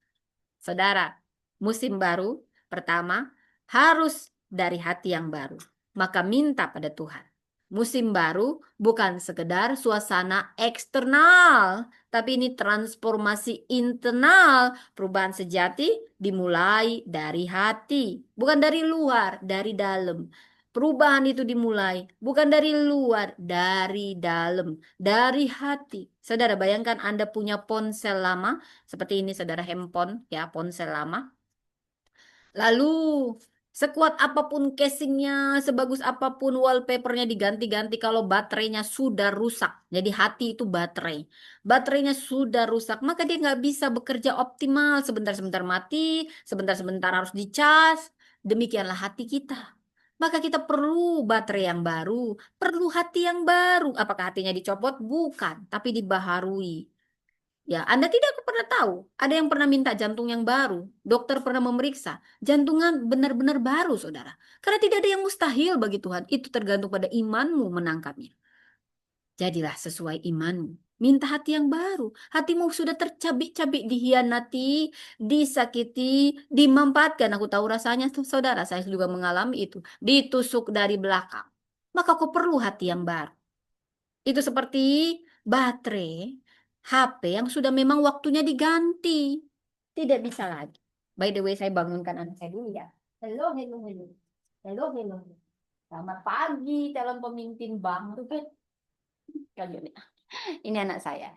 Saudara, musim baru pertama harus dari hati yang baru. Maka minta pada Tuhan. Musim baru bukan sekedar suasana eksternal, tapi ini transformasi internal. Perubahan sejati dimulai dari hati, bukan dari luar, dari dalam. Perubahan itu dimulai bukan dari luar, dari dalam, dari hati. Saudara, bayangkan Anda punya ponsel lama, seperti ini saudara, handphone, ya, ponsel lama. Lalu sekuat apapun casingnya, sebagus apapun wallpapernya diganti-ganti, kalau baterainya sudah rusak. Jadi hati itu baterai. Baterainya sudah rusak, maka dia nggak bisa bekerja optimal. Sebentar-sebentar mati, sebentar-sebentar harus dicas. Demikianlah hati kita. Maka kita perlu baterai yang baru, perlu hati yang baru. Apakah hatinya dicopot? Bukan, tapi dibaharui. Ya, Anda tidak pernah tahu. Ada yang pernah minta jantung yang baru. Dokter pernah memeriksa. Jantungan benar-benar baru, saudara. Karena tidak ada yang mustahil bagi Tuhan. Itu tergantung pada imanmu menangkapnya. Jadilah sesuai imanmu. Minta hati yang baru. Hatimu sudah tercabik-cabik, dihianati, disakiti, dimanfaatkan. Aku tahu rasanya tuh, saudara. Saya juga mengalami itu. Ditusuk dari belakang. Maka kau perlu hati yang baru. Itu seperti baterai HP yang sudah memang waktunya diganti. Tidak bisa lagi. By the way, saya bangunkan anak saya dulu ya. Hello, hello, hello. Hello, hello. Selamat pagi, calon pemimpin bank. Tuh kan, kalian ya. Ini anak saya.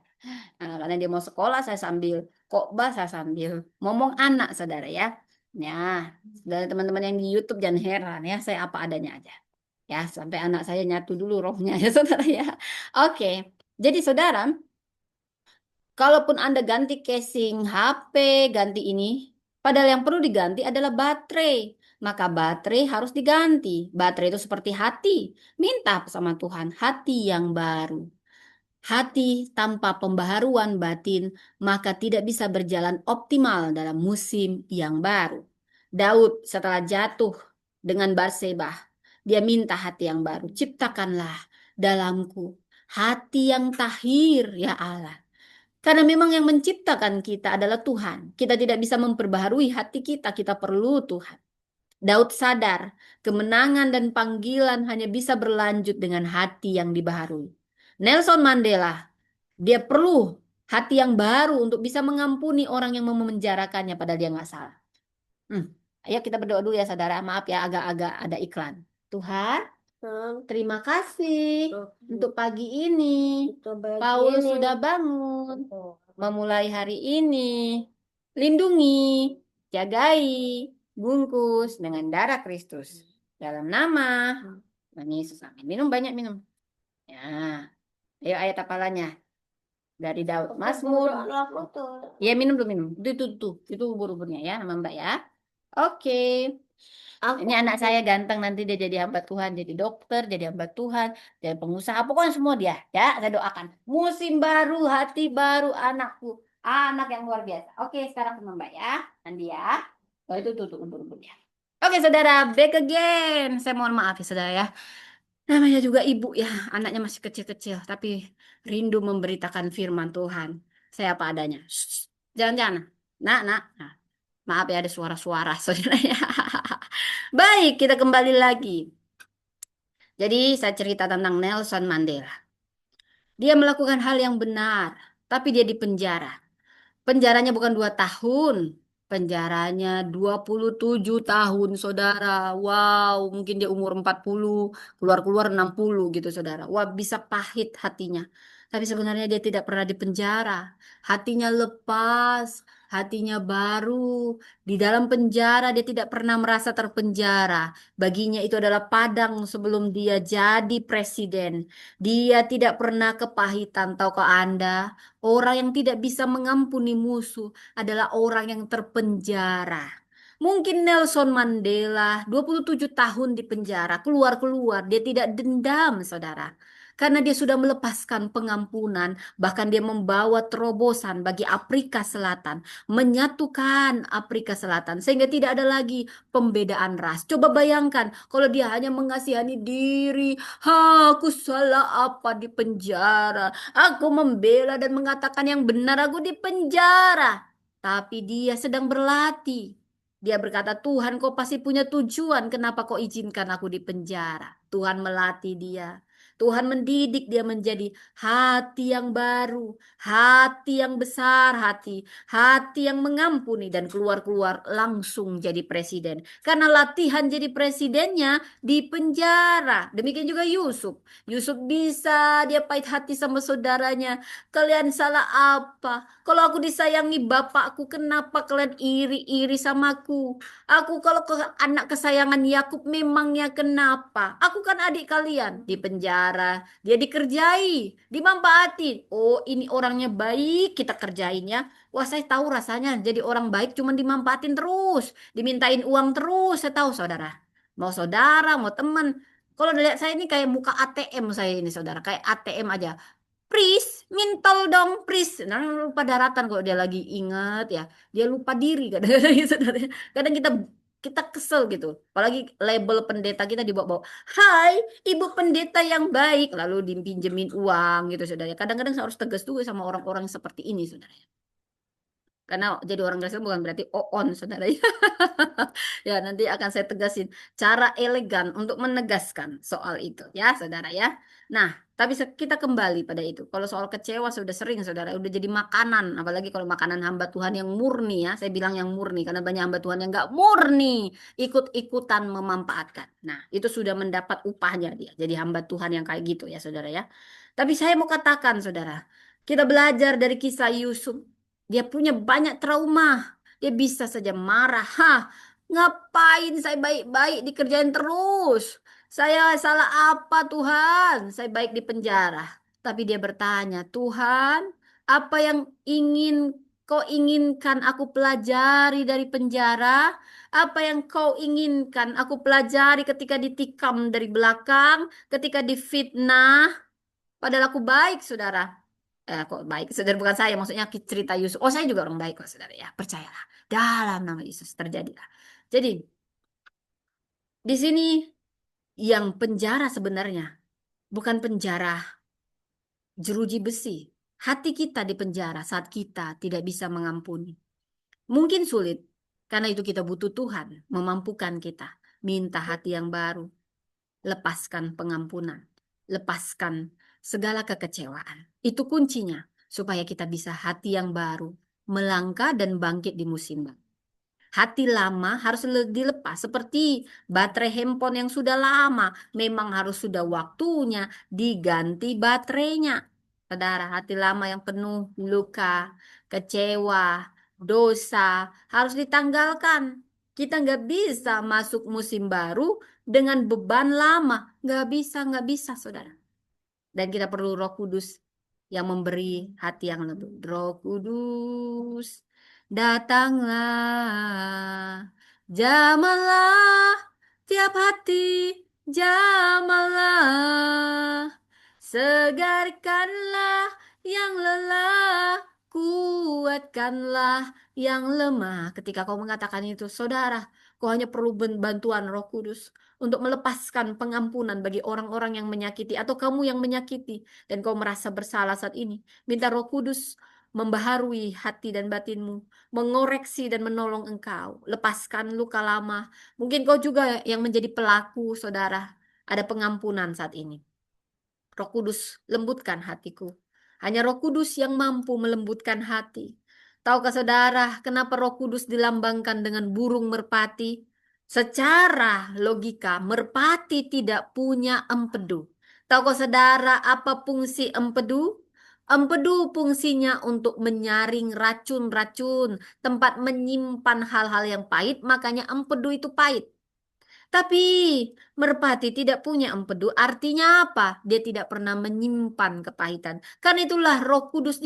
Nah, karena dia mau sekolah, saya sambil khotbah, saya sambil ngomong anak, saudara ya. Ya, dari teman-teman yang di YouTube jangan heran ya, saya apa adanya aja. Ya, sampai anak saya nyatu dulu rohnya ya, saudara ya. Oke, jadi saudara, kalaupun Anda ganti casing HP, ganti ini, padahal yang perlu diganti adalah baterai. Maka baterai harus diganti. Baterai itu seperti hati. Minta sama Tuhan hati yang baru. Hati tanpa pembaharuan batin, maka tidak bisa berjalan optimal dalam musim yang baru. Daud setelah jatuh dengan Batseba, dia minta hati yang baru. Ciptakanlah dalamku hati yang tahir, ya Allah. Karena memang yang menciptakan kita adalah Tuhan. Kita tidak bisa memperbaharui hati kita, kita perlu Tuhan. Daud sadar, kemenangan dan panggilan hanya bisa berlanjut dengan hati yang dibaharui. Nelson Mandela, dia perlu hati yang baru untuk bisa mengampuni orang yang memenjarakannya padahal dia nggak salah. Hmm. Ayo kita berdoa dulu ya saudara. Maaf ya agak-agak ada iklan. Tuhan, terima kasih untuk pagi ini. Paulus sudah bangun, memulai hari ini. Lindungi, jagai, bungkus dengan darah Kristus. Dalam nama Tuhan Yesus. Amin. Minum banyak minum. Ya. Ayo ayat hafalannya dari Daud. Mazmur. Ya minum dulu minum. Itu ubur-uburnya ya nama Mbak ya. Oke. Ini anak saya ganteng nanti dia jadi hamba Tuhan, jadi dokter, jadi hamba Tuhan, jadi pengusaha, pokoknya semua dia. Ya, saya doakan. Musim baru, hati baru, anakku, anak yang luar biasa. Oke, sekarang ke Mbak ya, Andi ya. Oh itu tuh ubur-uburnya. Oke, saudara, back again. Saya mohon maaf ya, saudara ya. Namanya juga ibu ya, anaknya masih kecil-kecil, tapi rindu memberitakan firman Tuhan. Saya apa adanya. Shh, jangan-jangan. Nah. Maaf ya ada suara-suara saudara ya. Baik, kita kembali lagi. Jadi saya cerita tentang Nelson Mandela. Dia melakukan hal yang benar, tapi dia dipenjara. Penjaranya bukan 2 tahun. Penjaranya 27 tahun, saudara. Wow, mungkin dia umur 40, keluar-keluar 60 gitu, saudara. Wah, bisa pahit hatinya. Tapi sebenarnya dia tidak pernah dipenjara. Hatinya lepas, hatinya baru. Di dalam penjara dia tidak pernah merasa terpenjara. Baginya itu adalah padang sebelum dia jadi presiden. Dia tidak pernah kepahitan, tahu ke Anda? Orang yang tidak bisa mengampuni musuh adalah orang yang terpenjara. Mungkin Nelson Mandela 27 tahun di penjara, keluar-keluar, dia tidak dendam, saudara. Karena dia sudah melepaskan pengampunan, bahkan dia membawa terobosan bagi Afrika Selatan, menyatukan Afrika Selatan, sehingga tidak ada lagi pembedaan ras. Coba bayangkan, kalau dia hanya mengasihani diri, aku salah apa di penjara? Aku membela dan mengatakan yang benar aku di penjara. Tapi dia sedang berlatih. Dia berkata, Tuhan kau pasti punya tujuan. Kenapa kau izinkan aku di penjara? Tuhan melatih dia. Tuhan mendidik dia menjadi hati yang baru, hati yang besar hati, hati yang mengampuni dan keluar-keluar langsung jadi presiden. Karena latihan jadi presidennya di penjara. Demikian juga Yusuf. Yusuf bisa dia pahit hati sama saudaranya. Kalian salah apa? Kalau aku disayangi bapakku, kenapa kalian iri-iri samaku? Aku kalau ke anak kesayangan Yakub memangnya kenapa? Aku kan adik kalian di penjara. Dia dikerjai, dimanfaati. Oh, ini orangnya baik, kita kerjainnya. Wah, saya tahu rasanya jadi orang baik cuma dimanfaatin terus, dimintain uang terus. Saya tahu, saudara. Mau saudara, mau teman. Kalau lihat saya ini kayak muka ATM saya ini, saudara. Kayak ATM aja. Please, mintol dong, please. Nah, lupa daratan kalau dia lagi ingat ya. Dia lupa diri kadang-kadang ya, saudara. Kadang kita kita kesel gitu. Apalagi label pendeta kita dibawa-bawa. Hai, ibu pendeta yang baik. Lalu dipinjemin uang gitu, saudara. Kadang-kadang saya harus tegas juga sama orang-orang seperti ini, saudara. Karena jadi orang Kristen bukan berarti on, saudara. Ya, nanti akan saya tegasin cara elegan untuk menegaskan soal itu ya, saudara ya. Nah, tapi kita kembali pada itu. Kalau soal kecewa sudah sering, saudara, udah jadi makanan. Apalagi kalau makanan hamba Tuhan yang murni ya. Saya bilang yang murni karena banyak hamba Tuhan yang nggak murni, ikut-ikutan memanfaatkan. Nah, itu sudah mendapat upahnya dia. Jadi hamba Tuhan yang kayak gitu ya, saudara ya. Tapi saya mau katakan, saudara, kita belajar dari kisah Yusuf. Dia punya banyak trauma. Dia bisa saja marah. Hah, ngapain saya baik-baik dikerjain terus? Saya salah apa Tuhan? Saya baik di penjara. Tapi dia bertanya, Tuhan, apa yang ingin kau inginkan aku pelajari dari penjara? Apa yang kau inginkan aku pelajari ketika ditikam dari belakang, ketika difitnah? Padahal aku baik, saudara. Kok baik, saudara bukan saya, maksudnya cerita Yusuf. Oh, saya juga orang baik kok, saudara ya. Percayalah. Dalam nama Yesus terjadilah. Jadi, di sini yang penjara sebenarnya bukan penjara jeruji besi. Hati kita di penjara saat kita tidak bisa mengampuni. Mungkin sulit. Karena itu kita butuh Tuhan memampukan kita. Minta hati yang baru, lepaskan pengampunan, lepaskan segala kekecewaan. Itu kuncinya supaya kita bisa hati yang baru, melangkah dan bangkit di musim baru. Hati lama harus dilepas seperti baterai handphone yang sudah lama. Memang harus sudah waktunya diganti baterainya. Saudara, hati lama yang penuh luka, kecewa, dosa harus ditanggalkan. Kita nggak bisa masuk musim baru dengan beban lama. Nggak bisa, saudara. Dan kita perlu Roh Kudus yang memberi hati yang lembut. Roh Kudus, datanglah, jamalah tiap hati, jamalah, segarkanlah yang lelah, kuatkanlah yang lemah. Ketika kau mengatakan itu, saudara, kau hanya perlu bantuan Roh Kudus untuk melepaskan pengampunan bagi orang-orang yang menyakiti atau kamu yang menyakiti dan kau merasa bersalah saat ini. Minta Roh Kudus membaharui hati dan batinmu, mengoreksi dan menolong engkau. Lepaskan luka lama. Mungkin kau juga yang menjadi pelaku, saudara. Ada pengampunan saat ini. Roh Kudus, lembutkan hatiku. Hanya Roh Kudus yang mampu melembutkan hati. Tahukah saudara, kenapa Roh Kudus dilambangkan dengan burung merpati? Secara logika, merpati tidak punya empedu. Tahukah saudara apa fungsi empedu? Empedu fungsinya untuk menyaring racun-racun, tempat menyimpan hal-hal yang pahit, makanya empedu itu pahit. Tapi merpati tidak punya empedu, artinya apa? Dia tidak pernah menyimpan kepahitan. Karena itulah Roh Kudus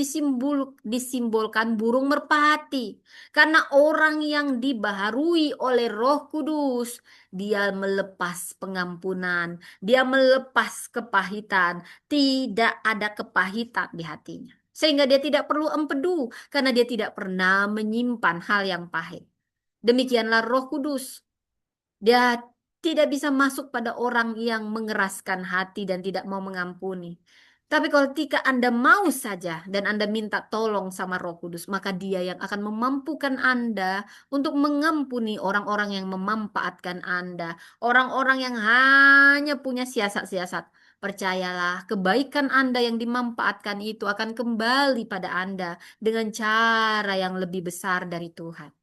disimbolkan burung merpati. Karena orang yang dibaharui oleh Roh Kudus, dia melepas pengampunan, dia melepas kepahitan, tidak ada kepahitan di hatinya. Sehingga dia tidak perlu empedu, karena dia tidak pernah menyimpan hal yang pahit. Demikianlah Roh Kudus. Dia tidak bisa masuk pada orang yang mengeraskan hati dan tidak mau mengampuni. Tapi kalau ketika Anda mau saja dan Anda minta tolong sama Roh Kudus, maka Dia yang akan memampukan Anda untuk mengampuni orang-orang yang memanfaatkan Anda, orang-orang yang hanya punya siasat-siasat. Percayalah, kebaikan Anda yang dimanfaatkan itu akan kembali pada Anda dengan cara yang lebih besar dari Tuhan.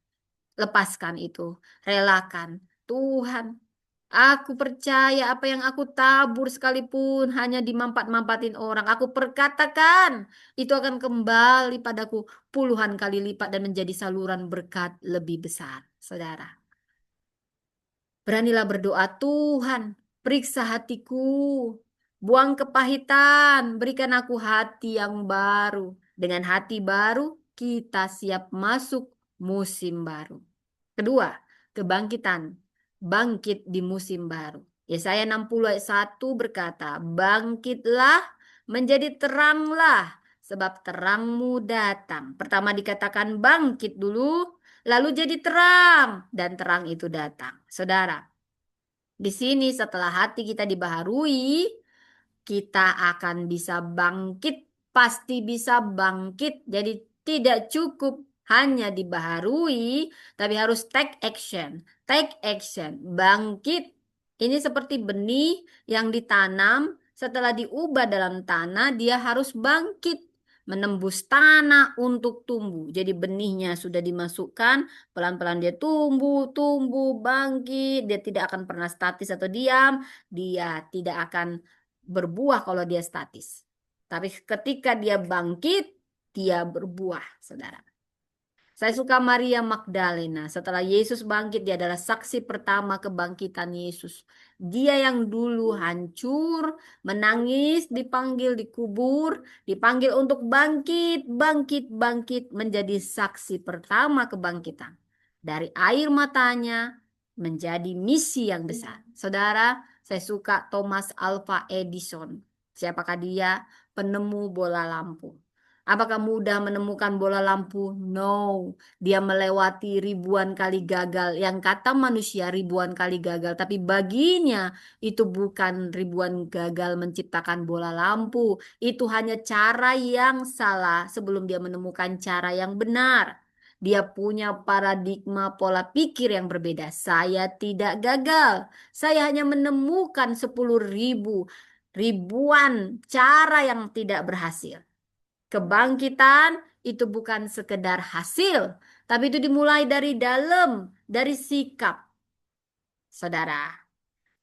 Lepaskan itu, relakan. Tuhan, aku percaya apa yang aku tabur sekalipun hanya dimanfaat-manfaatin orang. Aku perkatakan itu akan kembali padaku puluhan kali lipat dan menjadi saluran berkat lebih besar. Saudara, beranilah berdoa, Tuhan, periksa hatiku. Buang kepahitan, berikan aku hati yang baru. Dengan hati baru, kita siap masuk musim baru. Kedua, kebangkitan. Bangkit di musim baru. Yesaya 60 ayat 1 berkata, bangkitlah menjadi teranglah, sebab terangmu datang. Pertama dikatakan bangkit dulu, lalu jadi terang, dan terang itu datang. Saudara, di sini setelah hati kita dibaharui, kita akan bisa bangkit, pasti bisa bangkit. Jadi tidak cukup hanya dibaharui, tapi harus take action. Take action, bangkit. Ini seperti benih yang ditanam, setelah diubah dalam tanah, dia harus bangkit. Menembus tanah untuk tumbuh. Jadi benihnya sudah dimasukkan, pelan-pelan dia tumbuh, tumbuh, bangkit. Dia tidak akan pernah statis atau diam. Dia tidak akan berbuah kalau dia statis. Tapi ketika dia bangkit, dia berbuah, saudara. Saya suka Maria Magdalena. Setelah Yesus bangkit, dia adalah saksi pertama kebangkitan Yesus. Dia yang dulu hancur, menangis, dipanggil, dikubur, dipanggil untuk bangkit, bangkit, bangkit, menjadi saksi pertama kebangkitan. Dari air matanya menjadi misi yang besar. Saudara, saya suka Thomas Alva Edison. Siapakah dia? Penemu bola lampu. Apakah mudah menemukan bola lampu? No. Dia melewati ribuan kali gagal. Yang kata manusia ribuan kali gagal. Tapi baginya itu bukan ribuan gagal menciptakan bola lampu. Itu hanya cara yang salah sebelum dia menemukan cara yang benar. Dia punya paradigma pola pikir yang berbeda. Saya tidak gagal. Saya hanya menemukan 10.000 ribuan cara yang tidak berhasil. Kebangkitan itu bukan sekedar hasil, tapi itu dimulai dari dalam, dari sikap. Saudara,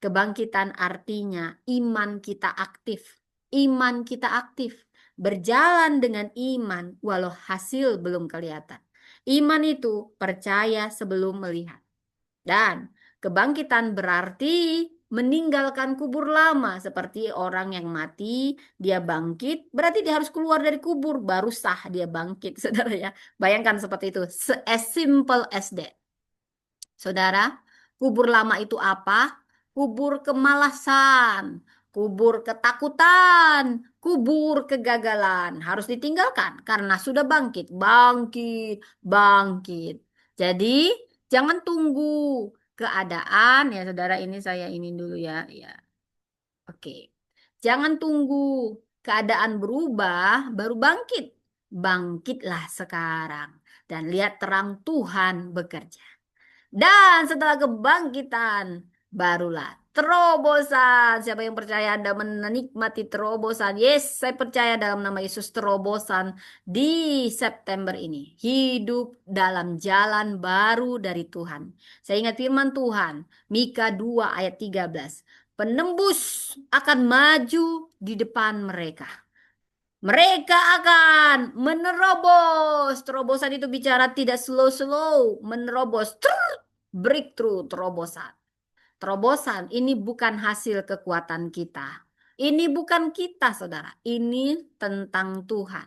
kebangkitan artinya iman kita aktif. Iman kita aktif. Berjalan dengan iman walau hasil belum kelihatan. Iman itu percaya sebelum melihat. Dan kebangkitan berarti meninggalkan kubur lama. Seperti orang yang mati, dia bangkit, berarti dia harus keluar dari kubur, baru sah dia bangkit, saudara ya. Bayangkan seperti itu, as simple as that. Saudara, kubur lama itu apa? Kubur kemalasan, kubur ketakutan, kubur kegagalan. Harus ditinggalkan karena sudah bangkit, bangkit, bangkit. Jadi, jangan tunggu keadaan ya, saudara. Ini saya ini dulu ya, ya. Oke. Jangan tunggu keadaan berubah baru bangkit. Bangkitlah sekarang dan lihat terang Tuhan bekerja. Dan setelah kebangkitan, barulah terobosan. Siapa yang percaya Anda menikmati terobosan? Yes, saya percaya dalam nama Yesus terobosan di September ini. Hidup dalam jalan baru dari Tuhan. Saya ingat firman Tuhan, Mika 2 ayat 13. Penembus akan maju di depan mereka. Mereka akan menerobos. Terobosan itu bicara tidak slow-slow, menerobos. Breakthrough, terobosan. Terobosan ini bukan hasil kekuatan kita. Ini bukan kita, saudara. Ini tentang Tuhan.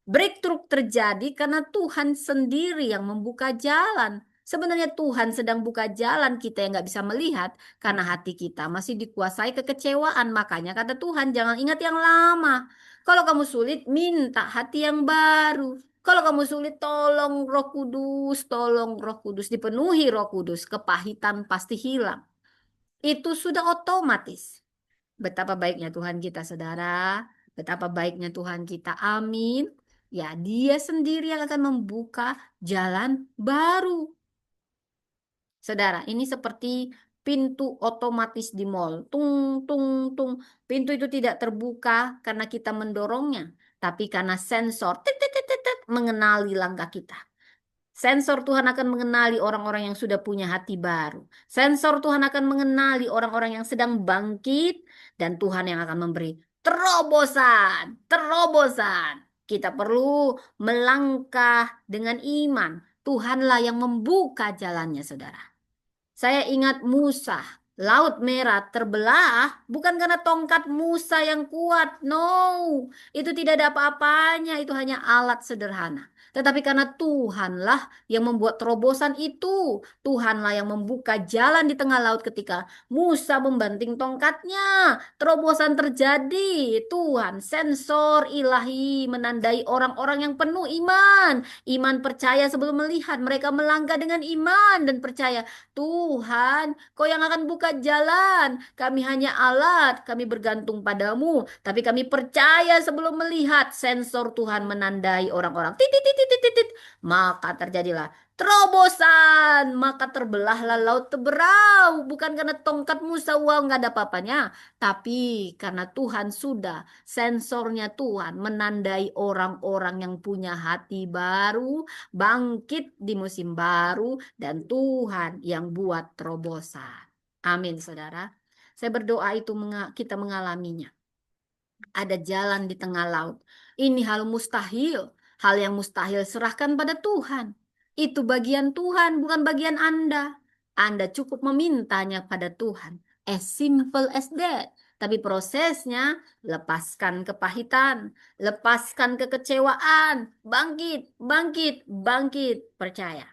Breakthrough terjadi karena Tuhan sendiri yang membuka jalan. Sebenarnya Tuhan sedang buka jalan, kita yang nggak bisa melihat karena hati kita masih dikuasai kekecewaan. Makanya kata Tuhan, jangan ingat yang lama. Kalau kamu sulit, minta hati yang baru. Kalau kamu sulit, tolong Roh Kudus, tolong Roh Kudus, dipenuhi Roh Kudus, kepahitan pasti hilang. Itu sudah otomatis. Betapa baiknya Tuhan kita, saudara. Betapa baiknya Tuhan kita. Amin. Ya, dia sendiri yang akan membuka jalan baru. Saudara, ini seperti pintu otomatis di mall. Tung, tung, tung. Pintu itu tidak terbuka karena kita mendorongnya, tapi karena sensor tit, tit, tit, tit, tit, mengenali langkah kita. Sensor Tuhan akan mengenali orang-orang yang sudah punya hati baru. Sensor Tuhan akan mengenali orang-orang yang sedang bangkit dan Tuhan yang akan memberi terobosan, terobosan. Kita perlu melangkah dengan iman. Tuhanlah yang membuka jalannya, saudara. Saya ingat Musa, Laut Merah terbelah bukan karena tongkat Musa yang kuat. No, itu tidak ada apa-apanya, itu hanya alat sederhana. Tetapi karena Tuhanlah yang membuat terobosan itu. Tuhanlah yang membuka jalan di tengah laut ketika Musa membanting tongkatnya. Terobosan terjadi. Tuhan, sensor ilahi menandai orang-orang yang penuh iman. Iman percaya sebelum melihat. Mereka melangkah dengan iman dan percaya. Tuhan, Kau yang akan buka jalan. Kami hanya alat, kami bergantung padamu. Tapi kami percaya sebelum melihat sensor Tuhan menandai orang-orang. Titit, titit, titit, titit. Maka terjadilah terobosan. Maka terbelahlah laut teberau. Bukan karena tongkat Musa, wow, nggak ada apa-apanya. Tapi karena Tuhan sudah, sensornya Tuhan menandai orang-orang yang punya hati baru, bangkit di musim baru, dan Tuhan yang buat terobosan. Amin, saudara. Saya berdoa itu kita mengalaminya. Ada jalan di tengah laut. Ini hal mustahil. Hal yang mustahil serahkan pada Tuhan. Itu bagian Tuhan, bukan bagian Anda. Anda cukup memintanya pada Tuhan. As simple as that. Tapi prosesnya, lepaskan kepahitan, lepaskan kekecewaan, bangkit, bangkit, bangkit, percaya.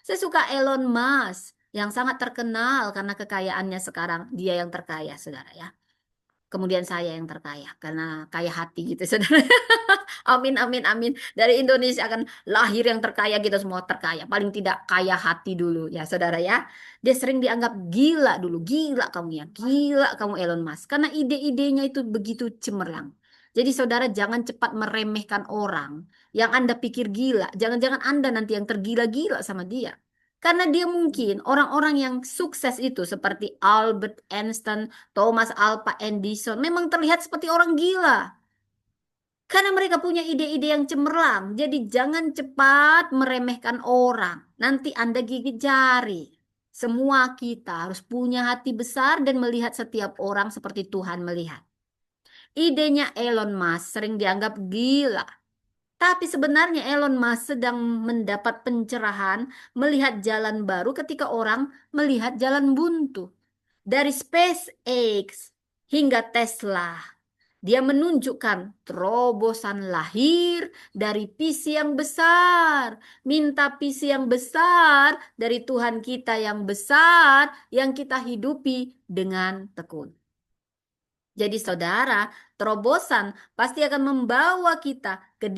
Saya suka Elon Musk yang sangat terkenal karena kekayaannya sekarang. Dia yang terkaya, saudara ya. Kemudian saya yang terkaya karena kaya hati gitu, saudara. Amin, amin, amin. Dari Indonesia akan lahir yang terkaya, kita semua terkaya. Paling tidak kaya hati dulu ya, saudara ya. Dia sering dianggap gila dulu. Gila kamu ya, gila kamu Elon Musk. Karena ide-idenya itu begitu cemerlang. Jadi saudara jangan cepat meremehkan orang yang Anda pikir gila. Jangan-jangan Anda nanti yang tergila-gila sama dia. Karena dia mungkin orang-orang yang sukses itu seperti Albert Einstein, Thomas Alva Edison memang terlihat seperti orang gila. Karena mereka punya ide-ide yang cemerlang. Jadi jangan cepat meremehkan orang. Nanti Anda gigit jari. Semua kita harus punya hati besar dan melihat setiap orang seperti Tuhan melihat. Idenya Elon Musk sering dianggap gila. Tapi sebenarnya Elon Musk sedang mendapat pencerahan melihat jalan baru ketika orang melihat jalan buntu. Dari SpaceX hingga Tesla, dia menunjukkan terobosan lahir dari visi yang besar. Minta visi yang besar dari Tuhan kita yang besar yang kita hidupi dengan tekun. Jadi saudara, terobosan pasti akan membawa kita ke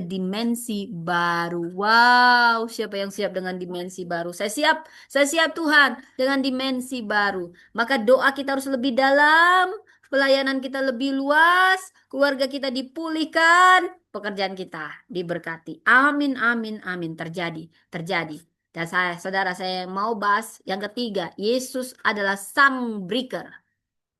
dimensi baru. Wow, siapa yang siap dengan dimensi baru? Saya siap Tuhan dengan dimensi baru. Maka doa kita harus lebih dalam, pelayanan kita lebih luas, keluarga kita dipulihkan, pekerjaan kita diberkati. Amin, amin, amin. Terjadi, terjadi. Dan saudara, saya mau bahas yang ketiga. Yesus adalah sang breaker.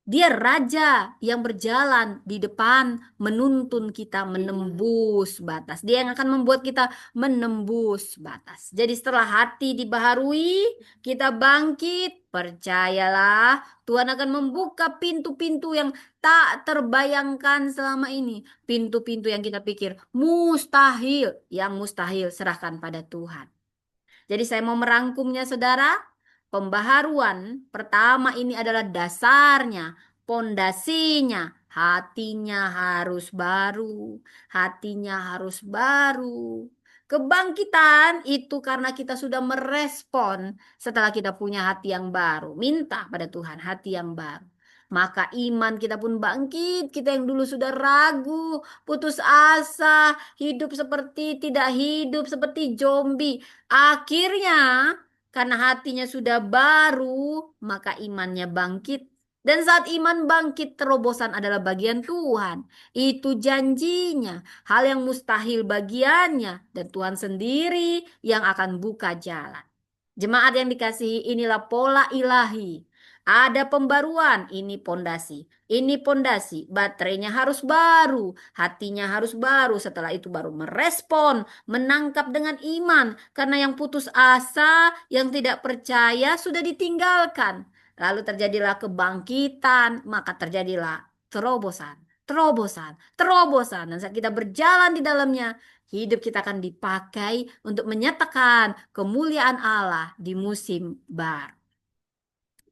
Dia raja yang berjalan di depan menuntun kita menembus batas. Dia yang akan membuat kita menembus batas. Jadi setelah hati dibaharui, kita bangkit, percayalah Tuhan akan membuka pintu-pintu yang tak terbayangkan selama ini. Pintu-pintu yang kita pikir mustahil, yang mustahil serahkan pada Tuhan. Jadi saya mau merangkumnya saudara. Pembaharuan pertama ini adalah dasarnya, pondasinya. Hatinya harus baru, hatinya harus baru. Kebangkitan itu karena kita sudah merespon setelah kita punya hati yang baru. Minta pada Tuhan hati yang baru. Maka iman kita pun bangkit. Kita yang dulu sudah ragu, putus asa, hidup seperti tidak hidup, seperti zombie. Akhirnya karena hatinya sudah baru, maka imannya bangkit. Dan saat iman bangkit, terobosan adalah bagian Tuhan. Itu janjinya, hal yang mustahil bagiannya. Dan Tuhan sendiri yang akan buka jalan. Jemaat yang dikasihi, inilah pola ilahi. Ada pembaruan, ini pondasi. Ini pondasi, baterainya harus baru, hatinya harus baru. Setelah itu baru merespon, menangkap dengan iman. Karena yang putus asa, yang tidak percaya sudah ditinggalkan. Lalu terjadilah kebangkitan, maka terjadilah terobosan, terobosan, terobosan. Dan saat kita berjalan di dalamnya, hidup kita akan dipakai untuk menyatakan kemuliaan Allah di musim baru.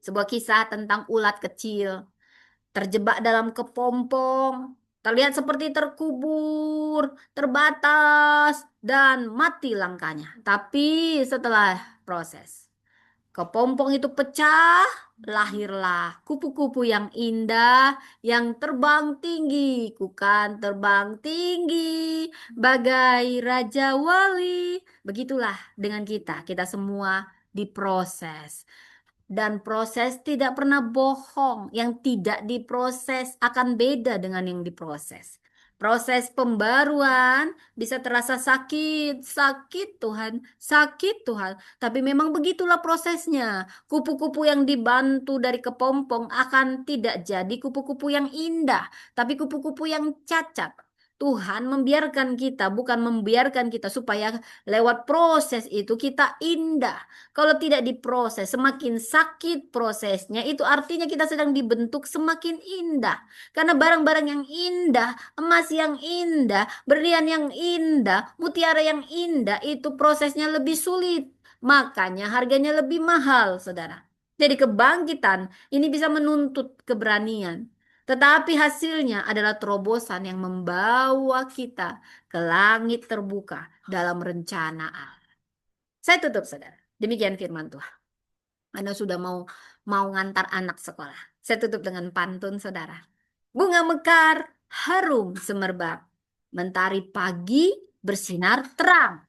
Sebuah kisah tentang ulat kecil terjebak dalam kepompong, terlihat seperti terkubur, terbatas, dan mati langkahnya. Tapi setelah proses, kepompong itu pecah, lahirlah kupu-kupu yang indah, yang terbang tinggi, kukan terbang tinggi, bagai Raja Wali. Begitulah dengan kita, kita semua diproses. Dan proses tidak pernah bohong. Yang tidak diproses akan beda dengan yang diproses. Proses pembaruan bisa terasa sakit, sakit Tuhan, sakit Tuhan. Tapi memang begitulah prosesnya. Kupu-kupu yang dibantu dari kepompong akan tidak jadi kupu-kupu yang indah, tapi kupu-kupu yang cacat. Tuhan membiarkan kita, bukan membiarkan kita supaya lewat proses itu kita indah. Kalau tidak diproses, semakin sakit prosesnya, itu artinya kita sedang dibentuk semakin indah. Karena barang-barang yang indah, emas yang indah, berlian yang indah, mutiara yang indah, itu prosesnya lebih sulit. Makanya harganya lebih mahal, saudara. Jadi kebangkitan ini bisa menuntut keberanian. Tetapi hasilnya adalah terobosan yang membawa kita ke langit terbuka dalam rencana Allah. Saya tutup, saudara. Demikian firman Tuhan. Anda sudah mau ngantar anak sekolah. Saya tutup dengan pantun, saudara. Bunga mekar, harum semerbak. Mentari pagi bersinar terang.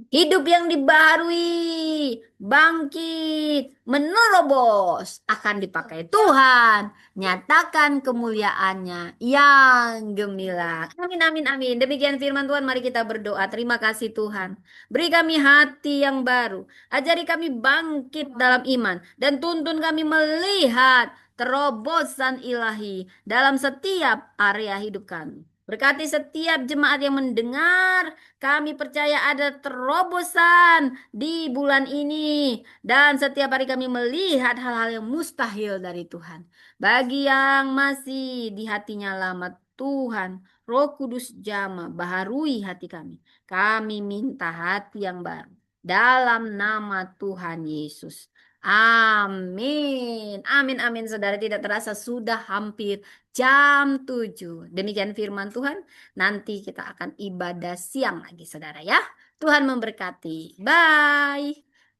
Hidup yang dibaharui, bangkit, menerobos, akan dipakai Tuhan. Nyatakan kemuliaannya yang gemilang. Amin, amin, amin. Demikian firman Tuhan, mari kita berdoa. Terima kasih Tuhan. Beri kami hati yang baru. Ajari kami bangkit dalam iman. Dan tuntun kami melihat terobosan ilahi dalam setiap area hidup kami. Berkati setiap jemaat yang mendengar, kami percaya ada terobosan di bulan ini. Dan setiap hari kami melihat hal-hal yang mustahil dari Tuhan. Bagi yang masih di hatinya lama, Tuhan, Roh Kudus jamah, baharui hati kami. Kami minta hati yang baru. Dalam nama Tuhan Yesus. Amin. Amin, amin. Saudara, tidak terasa sudah hampir jam 7. Demikian firman Tuhan. Nanti kita akan ibadah siang lagi, saudara ya. Tuhan memberkati. Bye.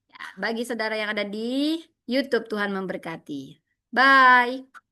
Ya, bagi saudara yang ada di YouTube, Tuhan memberkati. Bye.